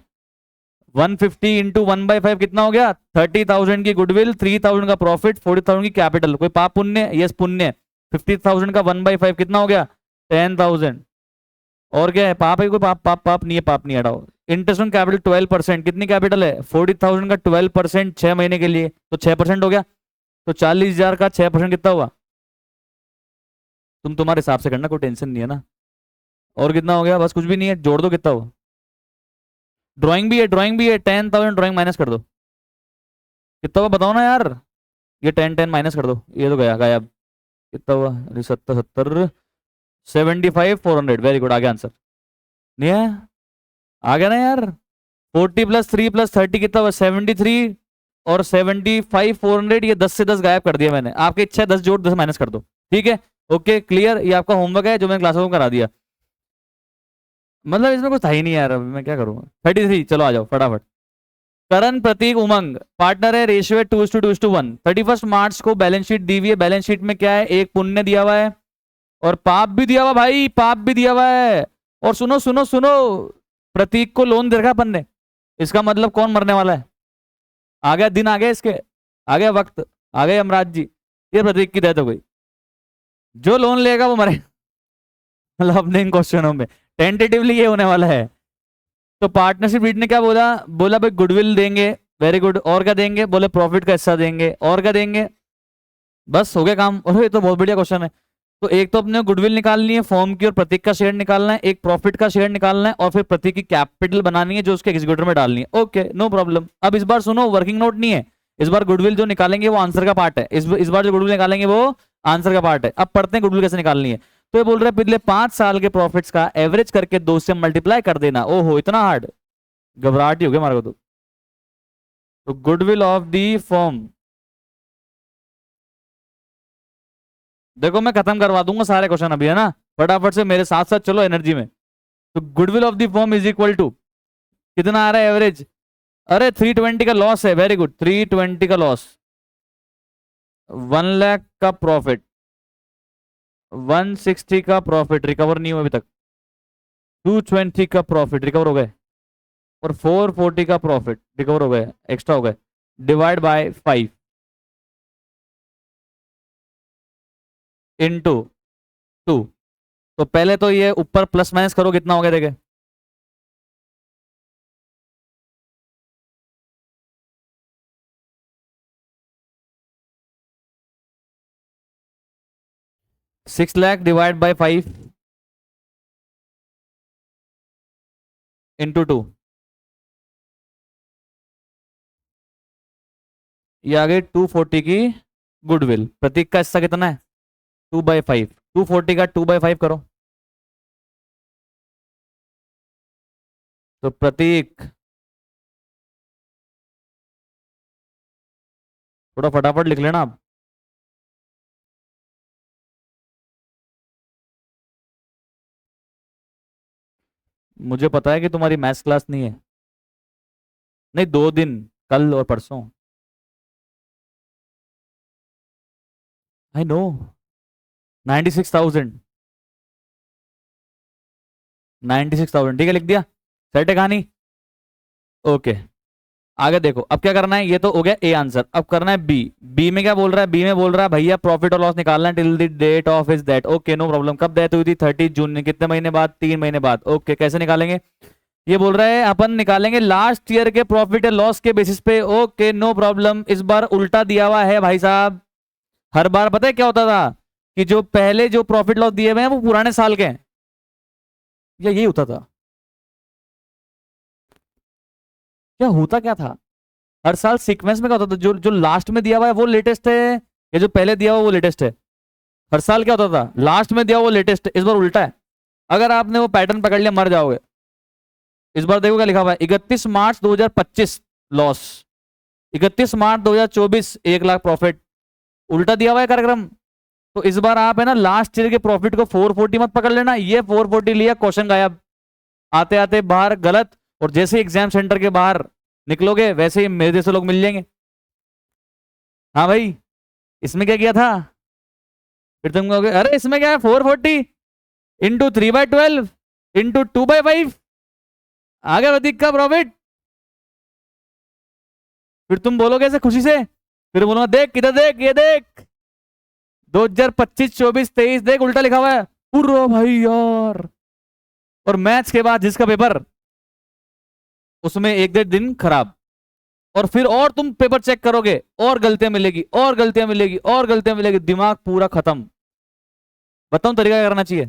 A: 150 इंटू 1/5 कितना हो गया? 30,000 की गुडविल, 3,000 का प्रॉफिट, 40,000 की कैपिटल। कोई पाप पुण्य? यस पुण्य। 50,000 का 1/5 कितना हो गया? 10,000। और क्या है? पाप है कोई? पाप पाप पाप नहीं है, पाप नहीं, हटाओ। Interest on capital 12%। कितनी कैपिटल है? 40,000 का 12% 6 महीने के लिए, तो 6% हो गया। तो 40,000 का 6% कितना हुआ? तुम तुम्हारे हिसाब से करना, कोई टेंशन नहीं है ना। और कितना हो गया? बस कुछ भी नहीं है, जोड़ दो कितना हुआ। ड्राइंग भी है, ड्राइंग भी है। 10,000 ड्राइंग माइनस कर दो, कितना हुआ बताओ ना यार। ये 10 10 माइनस कर दो, ये तो गया गायब। कितना हुआ? अरे 70 70, 75 400। वेरी गुड, आ गया आंसर। नहीं है? आ गया ना यार। 40 + 3 + 30 कितना हुआ? 73। और 75 400, ये 10 से 10 गायब कर दिया मैंने। आपकी इच्छा है 10 जोड़ 10 माइनस कर दो। ठीक है, ओके क्लियर। ये आपका होमवर्क है जो मैंने क्लासों में करा दिया। मतलब इसमें कुछ था ही नहीं यार, अभी मैं क्या करूँ। 33, चलो आ जाओ फटाफट। करण, प्रतीक, उमंग पार्टनर है, रेशियो है 2:1। 31 मार्च को बैलेंस शीट दी हुई है। बैलेंस शीट में क्या है? एक पुण्य दिया हुआ है और पाप भी दिया हुआ भाई, पाप भी दिया हुआ है। और सुनो सुनो सुनो, प्रतीक को लोन दे रखा अपन ने। इसका मतलब कौन मरने वाला है? आ गया दिन, आ गया इसके, आ गया वक्त, आ गए यमराज जी। ये प्रतीक की डेथ हो गई। जो लोन लेगा वो मरे। मतलब अपने इन क्वेश्चनों में टेंटेटिवली ये होने वाला है। तो पार्टनरशिप रीड ने क्या बोला? बोला भाई गुडविल देंगे, वेरी गुड। और क्या देंगे? बोले प्रॉफिट का हिस्सा देंगे। और क्या देंगे? बस हो गया काम। और ये तो बहुत बढ़िया क्वेश्चन है। तो एक तो अपने गुडविल निकालनी है फॉर्म की, और प्रतीक का शेयर निकालना है, एक प्रॉफिट का शेयर निकालना है, और फिर प्रतीक की कैपिटल बनानी है जो उसके एग्जीक्यूटर में डालनी है। Okay, no problem. अब इस बार सुनो, वर्किंग नोट नहीं है इस बार। गुडविल जो निकालेंगे वो आंसर का पार्ट है। इस बार जो गुडविल निकालेंगे वो आंसर का पार्ट है। अब पढ़ते हैं गुडविल कैसे निकालनी है। तो ये बोल रहे हैं पिछले 5 साल के प्रॉफिट्स का एवरेज करके 2 से मल्टीप्लाई कर देना। ओहो, इतना हार्ड? घबराहट ही हो गया हमारे को तो गुडविल ऑफ दी फॉर्म, देखो मैं खत्म करवा दूंगा सारे क्वेश्चन अभी, है ना? फटाफट से मेरे साथ साथ चलो एनर्जी में। तो goodwill of the firm is equal to कितना आ रहा है एवरेज? अरे 320 का लॉस है। वेरी गुड, 320 का लॉस, 1 लाख का प्रॉफिट, 160 का प्रॉफिट रिकवर नहीं हुआ अभी तक, 220 का प्रॉफिट रिकवर हो गए, और 440 का प्रॉफिट रिकवर हो गए, एक्स्ट्रा हो गए, डिवाइड बाय 5 इंटू 2। तो पहले तो ये ऊपर प्लस माइनस करो, कितना हो गया देखे? 6 लाख डिवाइड बाय 5 इंटू 2, ये आ गई 240 की गुडविल। प्रतीक का हिस्सा कितना है? 2/5। 240 का 2/5 करो। तो प्रतीक थोड़ा फटाफट लिख लेना आप। मुझे पता है कि तुम्हारी मैथ्स क्लास नहीं है। नहीं, 2 दिन, कल और परसों। I know. 96,000। 96,000 ठीक है, लिख दिया। सेट है कहानी। ओके, आगे देखो। अब क्या करना है? ये तो हो गया ए आंसर। अब करना है बी। बी में क्या बोल रहा है? बी में बोल रहा है भैया प्रॉफिट और लॉस निकालना है till the date of is that. Okay, no problem. कब डेथ हुई थी? 30 जून में। कितने महीने बाद? 3 महीने बाद। ओके, कैसे निकालेंगे? ये बोल रहा है अपन निकालेंगे लास्ट ईयर के प्रॉफिट या लॉस के बेसिस पे। Okay, no problem. इस बार उल्टा दिया हुआ है भाई साहब। हर बार पता है क्या होता था कि जो पहले जो प्रॉफिट लॉस दिए हुए हैं वो पुराने साल के हैं, या यही होता था? क्या होता क्या था? हर साल सीक्वेंस में क्या होता था? जो जो लास्ट में दिया हुआ है वो लेटेस्ट है, या जो पहले दिया हुआ वो लेटेस्ट है? हर साल क्या होता था? लास्ट में दिया हुआ वो लेटेस्ट है। इस बार उल्टा है। अगर आपने वो पैटर्न पकड़ लिया मर जाओगे। इस बार देखो क्या लिखा हुआ है, 31 मार्च 2025 लॉस, 31 मार्च 2024 1 लाख प्रॉफिट। उल्टा दिया हुआ है कार्यक्रम। तो इस बार आप है ना लास्ट ईयर के प्रॉफिट को 440 मत पकड़ लेना। ये 440 लिया, क्वेश्चन गायब। आते आते बाहर गलत। और जैसे एग्जाम सेंटर के बाहर निकलोगे वैसे ही मेरे जैसे लोग मिल जाएंगे। हाँ भाई, इसमें क्या किया था? फिर तुम कहोगे अरे इसमें क्या है, 440 इंटू 3/12 इंटू 2/5 आ गया प्रतीक का प्रॉफिट। फिर तुम बोलोगे ऐसे खुशी से, फिर बोलूंगा देख किधर, देख ये देख 2025 24 23 देख उल्टा लिखा हुआ है। पूरा भाई यार। और मैथ्स के बाद जिसका पेपर, उसमें 1 1.5 दिन खराब। और फिर और तुम पेपर चेक करोगे और गलतियां मिलेगी, और गलतियां मिलेगी, और गलतियां मिलेगी, दिमाग पूरा खत्म। बताऊं तरीका क्या करना चाहिए?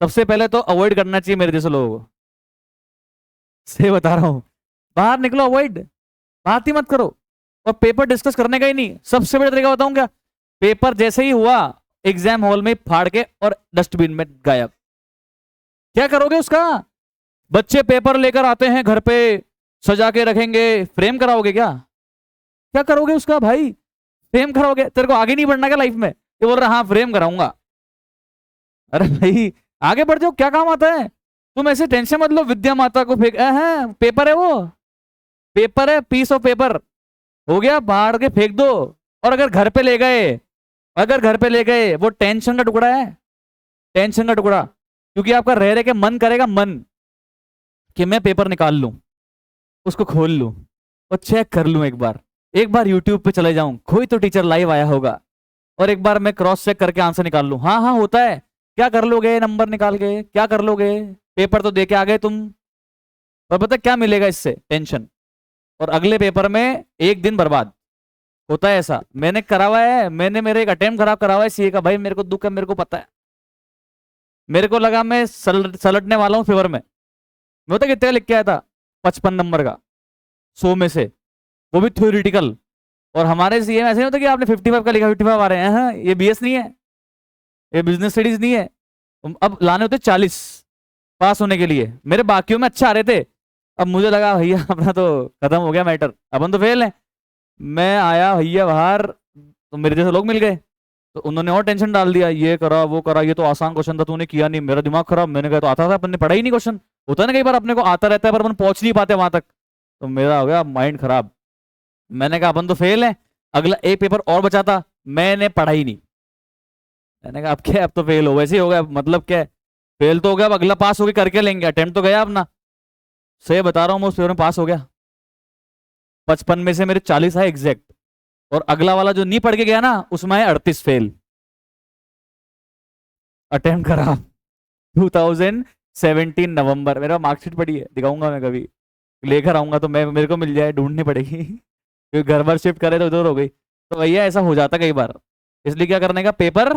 A: सबसे पहले तो अवॉइड करना चाहिए मेरे जैसे लोगों को। से बता रहा हूं, बाहर निकलो, अवॉइड, बात ही मत करो। और पेपर डिस्कस करने का ही नहीं। सबसे बड़ा तरीका बताऊं क्या? पेपर जैसे ही हुआ एग्जाम हॉल में फाड़ के और डस्टबिन में गायब। क्या करोगे उसका? बच्चे पेपर लेकर आते हैं घर पे, सजा के रखेंगे, फ्रेम कराओगे क्या? क्या करोगे उसका भाई? फ्रेम कराओगे? तेरे को आगे नहीं बढ़ना क्या लाइफ में? ये बोल रहा हाँ फ्रेम कराऊंगा। अरे भाई आगे बढ़ जाओ, क्या काम आता है? तुम ऐसे टेंशन मत लो, विद्या माता को फेंक है, पेपर है वो, पेपर है, पीस ऑफ पेपर हो गया, बाहर के फेंक दो। और अगर घर पे ले गए, अगर घर पे ले गए, वो टेंशन का टुकड़ा है, टेंशन का टुकड़ा। क्योंकि आपका रह रहे के मन करेगा, मन कि मैं पेपर निकाल लूं, उसको खोल लूं और चेक कर लूं एक बार यूट्यूब पे चले जाऊं, कोई तो टीचर लाइव आया होगा, और एक बार मैं क्रॉस चेक करके आंसर निकाल लूं। हाँ हाँ होता है। क्या कर लोगे नंबर निकाल के? क्या कर लोगे? पेपर तो दे के आ गए तुम, और पता क्या मिलेगा इससे? टेंशन। और अगले पेपर में एक दिन बर्बाद। होता है ऐसा, मैंने करा हुआ है, मैंने मेरे एक अटेम्प्ट खराब करा हुआ है सीए का, भाई मेरे को दुख है, मेरे को पता है। मेरे को लगा मैं सलटने वाला हूँ फेवर में। मैं पता कितने का लिख के आया था, 55 नंबर का 100 में से, वो भी थ्योरिटिकल। और हमारे सीए में ऐसे नहीं होता कि आपने 55 का लिखा, 55 आ रहे हैं, हाँ, ये बीएस नहीं है, ये बिजनेस स्टडीज नहीं है। अब लाने होते 40 पास होने के लिए, मेरे बाकियों में अच्छा आ रहे थे। अब मुझे लगा भैया अपना तो खत्म हो गया मैटर, अपन तो फेल है। मैं आया भैया बाहर, तो मेरे जैसे लोग मिल गए, तो उन्होंने और टेंशन डाल दिया, ये करा वो करा, ये तो आसान क्वेश्चन था तूने किया नहीं, मेरा दिमाग खराब। मैंने कहा तो आता था, अपन ने पढ़ा ही नहीं क्वेश्चन। होता है ना कई बार अपने को आता रहता है पर अपन पहुंच नहीं पाते वहां तक, तो मेरा हो गया माइंड खराब। मैंने कहा अपन तो फेल है, अगला एक पेपर और बचा था, मैंने पढ़ा ही नहीं। मैंने कहा अब क्या है, अब तो फेल हो वैसे ही हो गया, मतलब क्या है, फेल तो हो गया, अब अगला पास हो गया, करके लेंगे, अटेम्प्ट तो गया अपना। सही बता रहा हूँ, मैं उस पेपर में पास हो गया। 55 में से मेरे 40 आए एग्जैक्ट, और अगला वाला जो नहीं पढ़ के गया ना, उसमें है 38 फेल। अटेम्प्ट करा 2017 नवंबर, मेरा मार्कशीट पड़ी है, दिखाऊंगा मैं कभी, लेकर आऊंगा तो मैं, मेरे को मिल जाए, ढूंढनी पड़ेगी क्योंकि घर बार शिफ्ट करे तो उधर हो गई। तो भैया ऐसा हो जाता कई बार, इसलिए क्या करने का, पेपर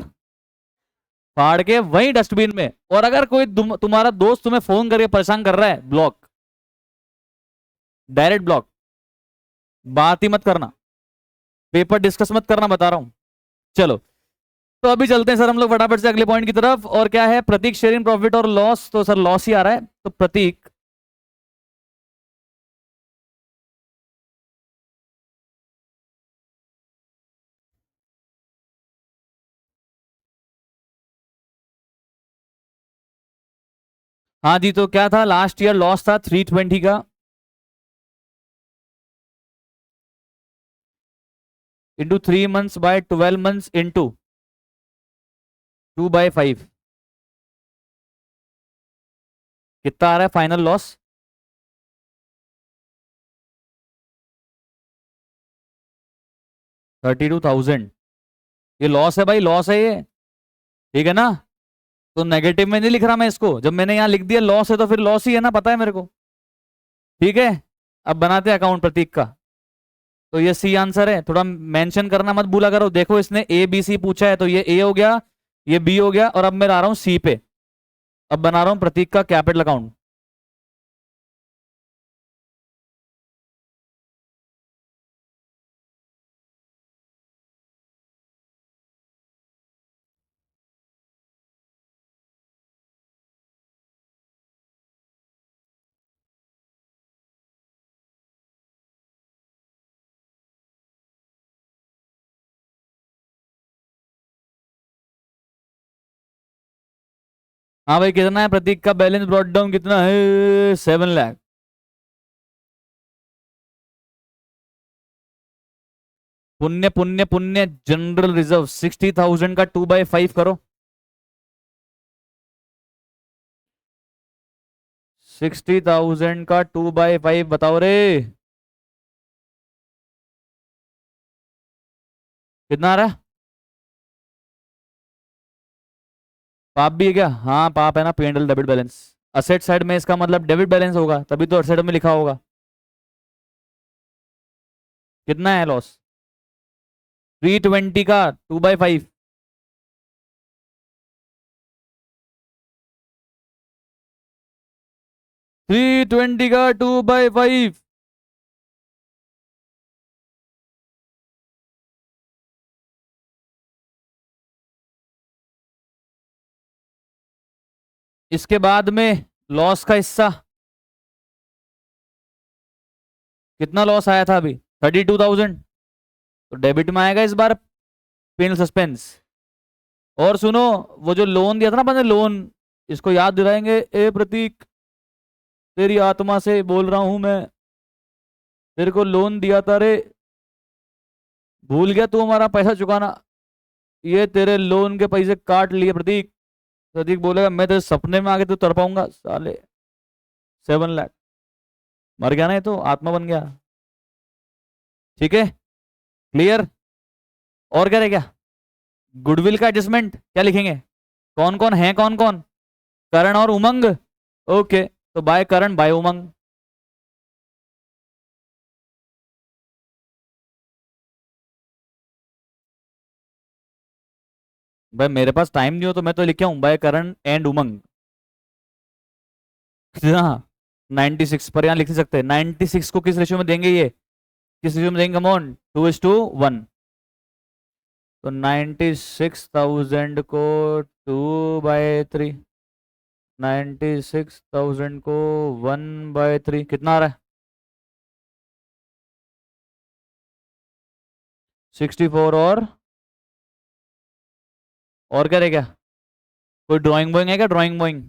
A: फाड़ के वही डस्टबिन में। और अगर कोई तुम्हारा दोस्त तुम्हें फोन करके परेशान कर रहा है, ब्लॉक, डायरेक्ट ब्लॉक, बात ही मत करना, पेपर डिस्कस मत करना, बता रहा हूं। चलो, तो अभी चलते हैं सर हम लोग फटाफट से अगले पॉइंट की तरफ, और क्या है, प्रतीक शेयरिंग प्रॉफिट और लॉस, तो सर लॉस ही आ रहा है, तो प्रतीक हाँ जी, तो क्या था, लास्ट ईयर लॉस था 320 का, into 3 months by 12 months into 2/5, कितना आ रहा है फाइनल लॉस, 32,000। ये लॉस है भाई, लॉस है ये, ठीक है ना। तो नेगेटिव में नहीं लिख रहा मैं इसको, जब मैंने यहाँ लिख दिया लॉस है तो फिर लॉस ही है ना, पता है मेरे को, ठीक है। अब बनाते हैं अकाउंट प्रतीक का, तो ये सी आंसर है, थोड़ा मेंशन करना मत भूला करो। देखो इसने ए बी सी पूछा है, तो ये ए हो गया, ये बी हो गया, और अब मैं आ रहा हूँ सी पे। अब बना रहा हूँ प्रतीक का कैपिटल अकाउंट। हाँ भाई, कितना है प्रतीक का बैलेंस ब्रॉट डाउन, कितना है, 7 लाख। पुण्य पुण्य पुण्य, जनरल रिजर्व 60,000 का 2/5 करो, 60,000 का 2/5 बताओ रे, कितना आ रहा है। पाप भी है क्या, हाँ पाप है ना, P&L debit balance, asset side में इसका मतलब डेबिट बैलेंस होगा, तभी तो असेट में लिखा होगा। कितना है लॉस, 320 का 2/5, 320 का 2/5। इसके बाद में लॉस का हिस्सा, कितना लॉस आया था अभी, 32,000, तो डेबिट में आएगा इस बार, पेनल सस्पेंस। और सुनो, वो जो लोन दिया था ना अपन ने, लोन, इसको याद दिलाएंगे, ए प्रतीक, तेरी आत्मा से बोल रहा हूं मैं, तेरे को लोन दिया था रे, भूल गया तू हमारा पैसा चुकाना, ये तेरे लोन के पैसे काट लिए प्रतीक। प्रतीक बोलेगा मैं तेरे सपने में आके तो तर पाऊंगा साले, 7 लाख, मर गया ना, ये तो आत्मा बन गया, ठीक है, क्लियर। और क्या रह गया, गुडविल का एडजस्टमेंट क्या लिखेंगे, कौन कौन है, कौन कौन, करण और उमंग, ओके, तो बाय करण बाय उमंग, भाई मेरे पास टाइम नहीं हो तो मैं तो लिख हूँ बाय करण एंड उमंग। कितना? 96 पर यहाँ लिख नहीं सकते। 96 को किस रेशियो में देंगे ये? किस रेशियो में देंगे? कमॉन, 2:1। तो 96,000 को 2/3, 96,000 को 1/3 कितना आ रहा है? 64। और क्या रहेगा? कोई ड्राइंग बोइंग है क्या? Drawing Boeing?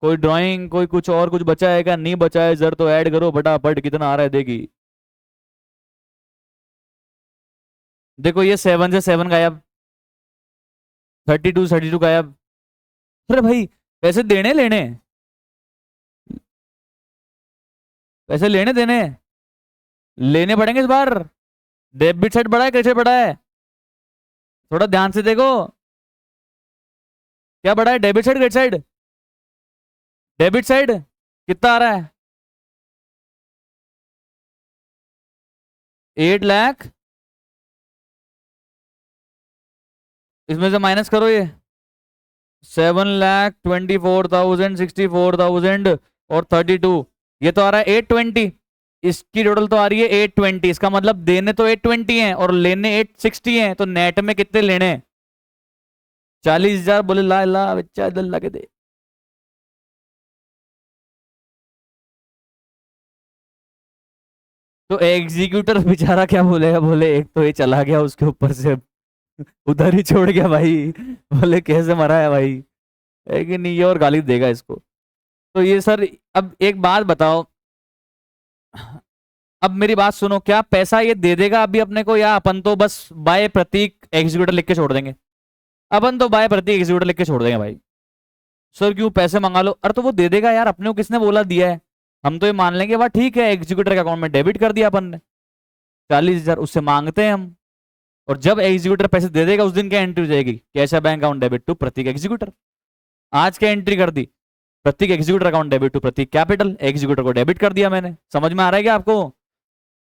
A: कोई ड्राइंग, कोई कुछ और कुछ बचा है क्या? नहीं बचा है जर तो ऐड करो फटाफट, कितना आ रहा है देखी। देखो ये 7 से 7 गायब, 32 गायब। अरे भाई, पैसे देने लेने? पैसे लेने देने? लेने पड़ेंगे इस बार। डेबिट साइड बढ़ा है, क्रेडिट साइड बढ़ा है? थोड़ा ध्यान से देखो। क्या बढ़ा है? Debit side, credit side? Debit side कितना आ रहा है? 8 लाख। इसमें से माइनस करो ये। 7,24,000, 64,000 और 32। ये तो आ रहा है 820। इसकी टोटल तो आ रही है 820। इसका मतलब देने तो 820 हैं और लेने 860 हैं, तो नेट में कितने लेने हैं? 40,000। बोले ला ला बच्चा इधर ला के दे। तो एग्जीक्यूटर बेचारा क्या बोलेगा? बोले एक तो ये चला गया, उसके ऊपर से उधर ही छोड़ गया भाई। बोले कैसे मरा है भाई? है कि नहीं? ये और गाली देगा इसको। तो ये सर, अब एक बात बताओ, अब मेरी बात सुनो, क्या पैसा ये दे देगा अभी अपने को, या अपन तो बस बाय प्रतीक एग्जीक्यूटर लिख के छोड़ देंगे? अपन तो बाय प्रतीक एग्जीक्यूटर लिख के छोड़ देंगे भाई। सर क्यों? पैसे मंगा लो। अरे तो वो दे देगा यार, अपने को किसने बोला दिया है? हम तो ये मान लेंगे वाह ठीक है, एग्जीक्यूटर के अकाउंट में डेबिट कर दिया अपन ने 40,000, उससे मांगते हैं हम। और जब एग्जीक्यूटर पैसे दे देगा उस दिन क्या एंट्री हो जाएगी? कैशा bank account debit to Prateek executor. आज क्या एंट्री कर दी? Prateek executor account debit to Prateek capital, executor को डेबिट कर दिया मैंने। समझ में आ रहा है क्या आपको?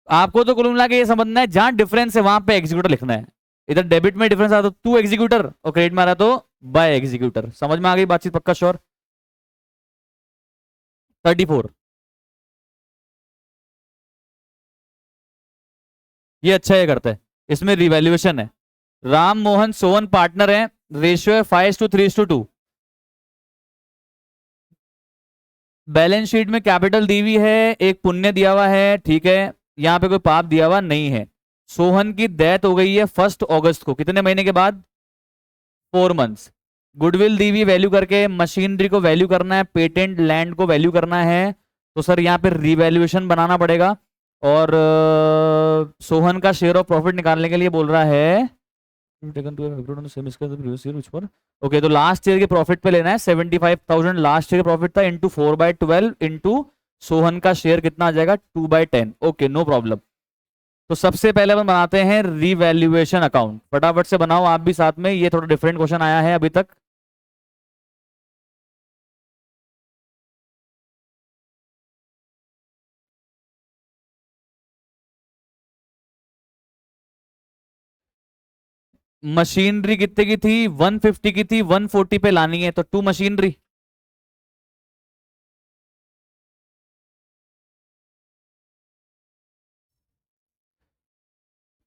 A: आपको तो कुल मिला के ये समझना है, जहां डिफरेंस है वहां पे एग्जीक्यूटर लिखना है। इधर डेबिट में डिफरेंस आ रहा तो टू एग्जीक्यूटर, और क्रेडिट में आ रहा तो बाय एग्जीक्यूटर। समझ में आ गई बातचीत? पक्का श्योर? 34। ये अच्छा ये करते हैं। इसमें रिवैल्यूएशन है। राम मोहन सोहन पार्टनर है। रेशियो है 5:3:2। बैलेंस शीट में कैपिटल दी हुई है, एक पुण्य दिया हुआ है, ठीक है। यहाँ पे कोई पाप दिया हुआ नहीं है। सोहन की डेथ हो गई है 1 अगस्त को, कितने महीने के बाद? 4 मंथ्स। गुडविल दी हुई वैल्यू करके, मशीनरी को वैल्यू करना है, पेटेंट लैंड को वैल्यू करना है। तो सर यहाँ पे रिवैल्यूएशन बनाना पड़ेगा। और सोहन का शेयर ऑफ प्रॉफिट निकालने के लिए बोल रहा है taken to upload on the same scale previous year which for. Okay, तो लास्ट ईयर के प्रॉफिट पे लेना है 75,000। लास्ट ईयर का प्रॉफिट था इंटू 4/12 इंटू सोहन का शेयर कितना आ जाएगा? 2/10। Okay, no problem. तो सबसे पहले हम बनाते हैं रिवैल्यूएशन अकाउंट। फटाफट से बनाओ आप भी साथ में, ये थोड़ा डिफरेंट क्वेश्चन आया है अभी तक। मशीनरी कितने की थी? 150 की थी, 140 पे लानी है, तो 2 मशीनरी।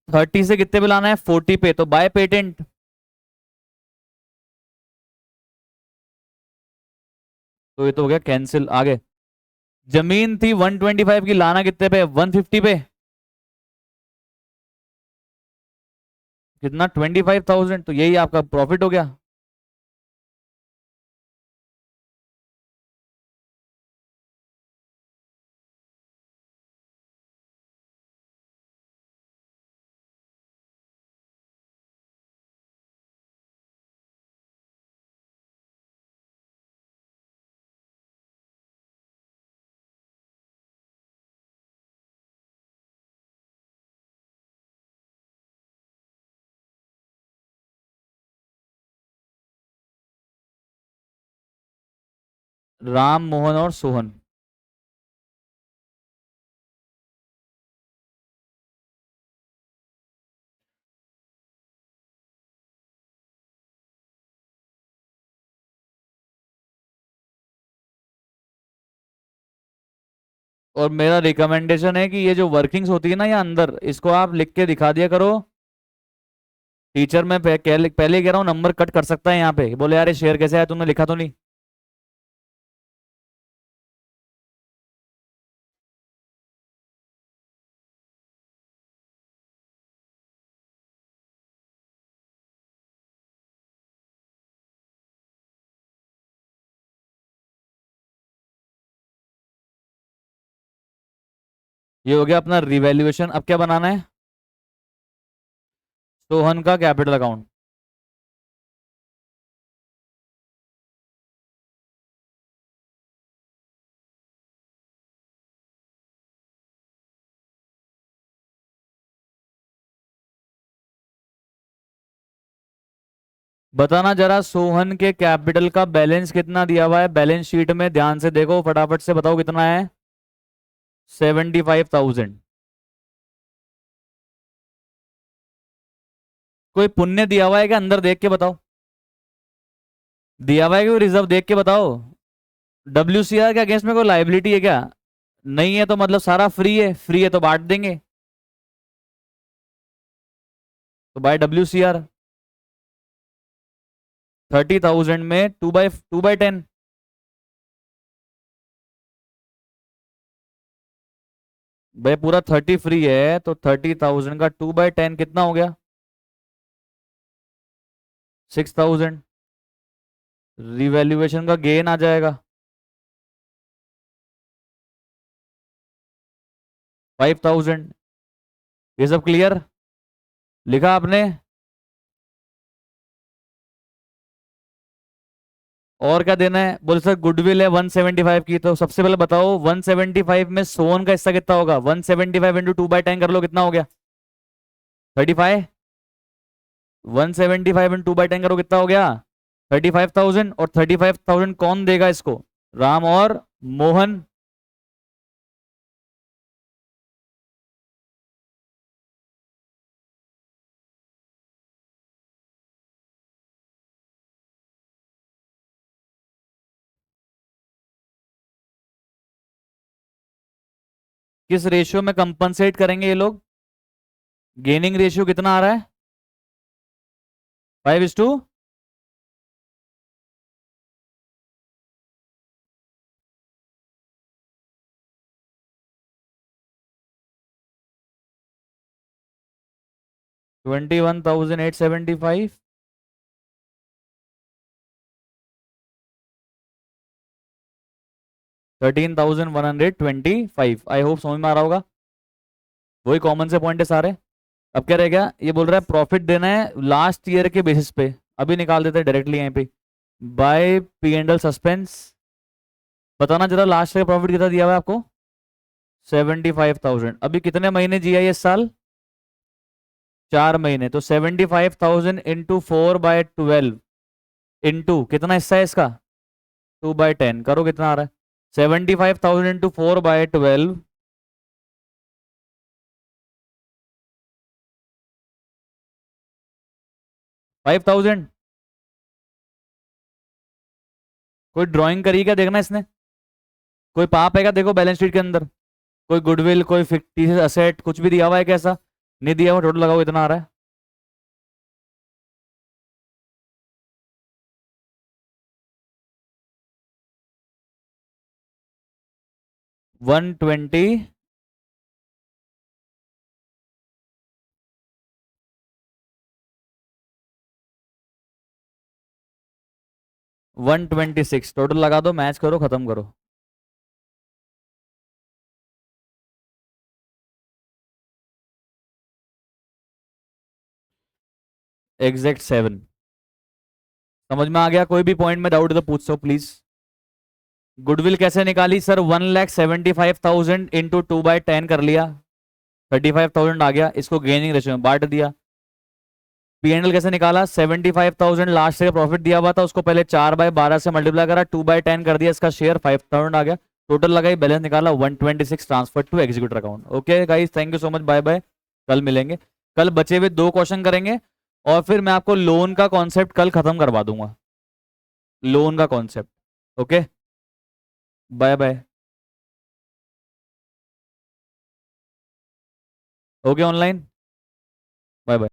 A: 30 से कितने पे लाना है? 40 पे, तो बाय पेटेंट। तो ये तो हो गया कैंसिल। आगे जमीन थी 125 की, लाना कितने पे? 150 पे। कितना? 25,000। तो यही आपका प्रॉफिट हो गया। राम मोहन और सोहन। और मेरा रिकमेंडेशन है कि ये जो वर्किंग्स होती है ना यहाँ अंदर, इसको आप लिख के दिखा दिया करो। टीचर मैं पहले ही कह रहा हूँ, नंबर कट कर सकता है यहाँ पे, बोले यार ये शेयर कैसे आया, तुमने लिखा तो नहीं। ये हो गया अपना रिवैल्यूएशन। अब क्या बनाना है? सोहन का कैपिटल अकाउंट। बताना जरा सोहन के कैपिटल का बैलेंस कितना दिया हुआ है बैलेंस शीट में, ध्यान से देखो, फटाफट से बताओ कितना है। 75,000। कोई पुण्य दिया हुआ है क्या अंदर, देख के बताओ। दिया हुआ है कि रिजर्व, देख के बताओ। WCR के अगेंस्ट में कोई लाइबिलिटी है क्या? नहीं है तो मतलब सारा फ्री है, फ्री है तो बांट देंगे। तो बाय WCR 30,000 में 2/10। भाई पूरा 30 फ्री है, तो 30,000 का 2/10 कितना हो गया? 6,000। रिवैल्यूएशन का गेन आ जाएगा 5,000। ये सब क्लियर लिखा आपने? और क्या देना है? बोले सर गुडविल है 175 की, तो सबसे पहले बताओ 175 में सोन का हिस्सा कितना होगा? 175 इंटू 2/10 कर लो, कितना हो गया? 35। 175 इंटू 2/10 करो, कितना हो गया? 35,000। और 35,000 कौन देगा इसको? राम और मोहन। किस रेशियो में कंपनसेट करेंगे ये लोग? गेनिंग रेशियो कितना आ रहा है? 5:? 21,875। 13,125। आई होप समझ में आ रहा होगा। वही कॉमन से पॉइंट है सारे। अब क्या रह गया? ये बोल रहा है प्रॉफिट देना है लास्ट ईयर के बेसिस पे। अभी निकाल देते हैं डायरेक्टली यहीं पे। By P&L suspense. बताना जरा लास्ट ईयर प्रॉफिट कितना दिया हुआ है आपको? 75,000। अभी कितने महीने जिया ये साल? 4 महीने। तो 75,000 इंटू 4/12 इंटू कितना हिस्सा है इसका? 2/10 करो, कितना आ रहा है? 75,000 इंटू 4/12। 5,000। कोई ड्राइंग करी क्या, देखना इसने? कोई पाप है क्या देखो बैलेंस शीट के अंदर? कोई गुडविल, कोई फिक्टिशियस असेट, कुछ भी दिया हुआ है कैसा? नहीं दिया हुआ। टोटल लगाओ, इतना आ रहा है। 120। 126 टोटल लगा दो, मैच करो, खत्म करो। एग्जैक्ट 7। समझ में आ गया? कोई भी पॉइंट में डाउट है तो पूछ सो प्लीज। गुडविल कैसे निकाली सर? 1,75,000 इंटू 2/10 कर लिया, 35,000 आ गया, इसको गेनिंग रेशियो में बांट दिया। P&L कैसे निकाला? 75,000 लास्ट ईयर प्रॉफिट दिया हुआ था, उसको पहले 4/12 से मल्टीप्लाई करा, 2/10 कर दिया, इसका शेयर 5,000 आ गया। टोटल लगाई, बैलेंस निकाला, 126 transfer to executor account. Okay guys, thank you so much, bye bye. कल मिलेंगे। कल बचे हुए 2 क्वेश्चन करेंगे, और फिर मैं आपको लोन का कॉन्सेप्ट कल खत्म करवा दूंगा। लोन का concept. Okay, bye bye. Okay online, bye bye.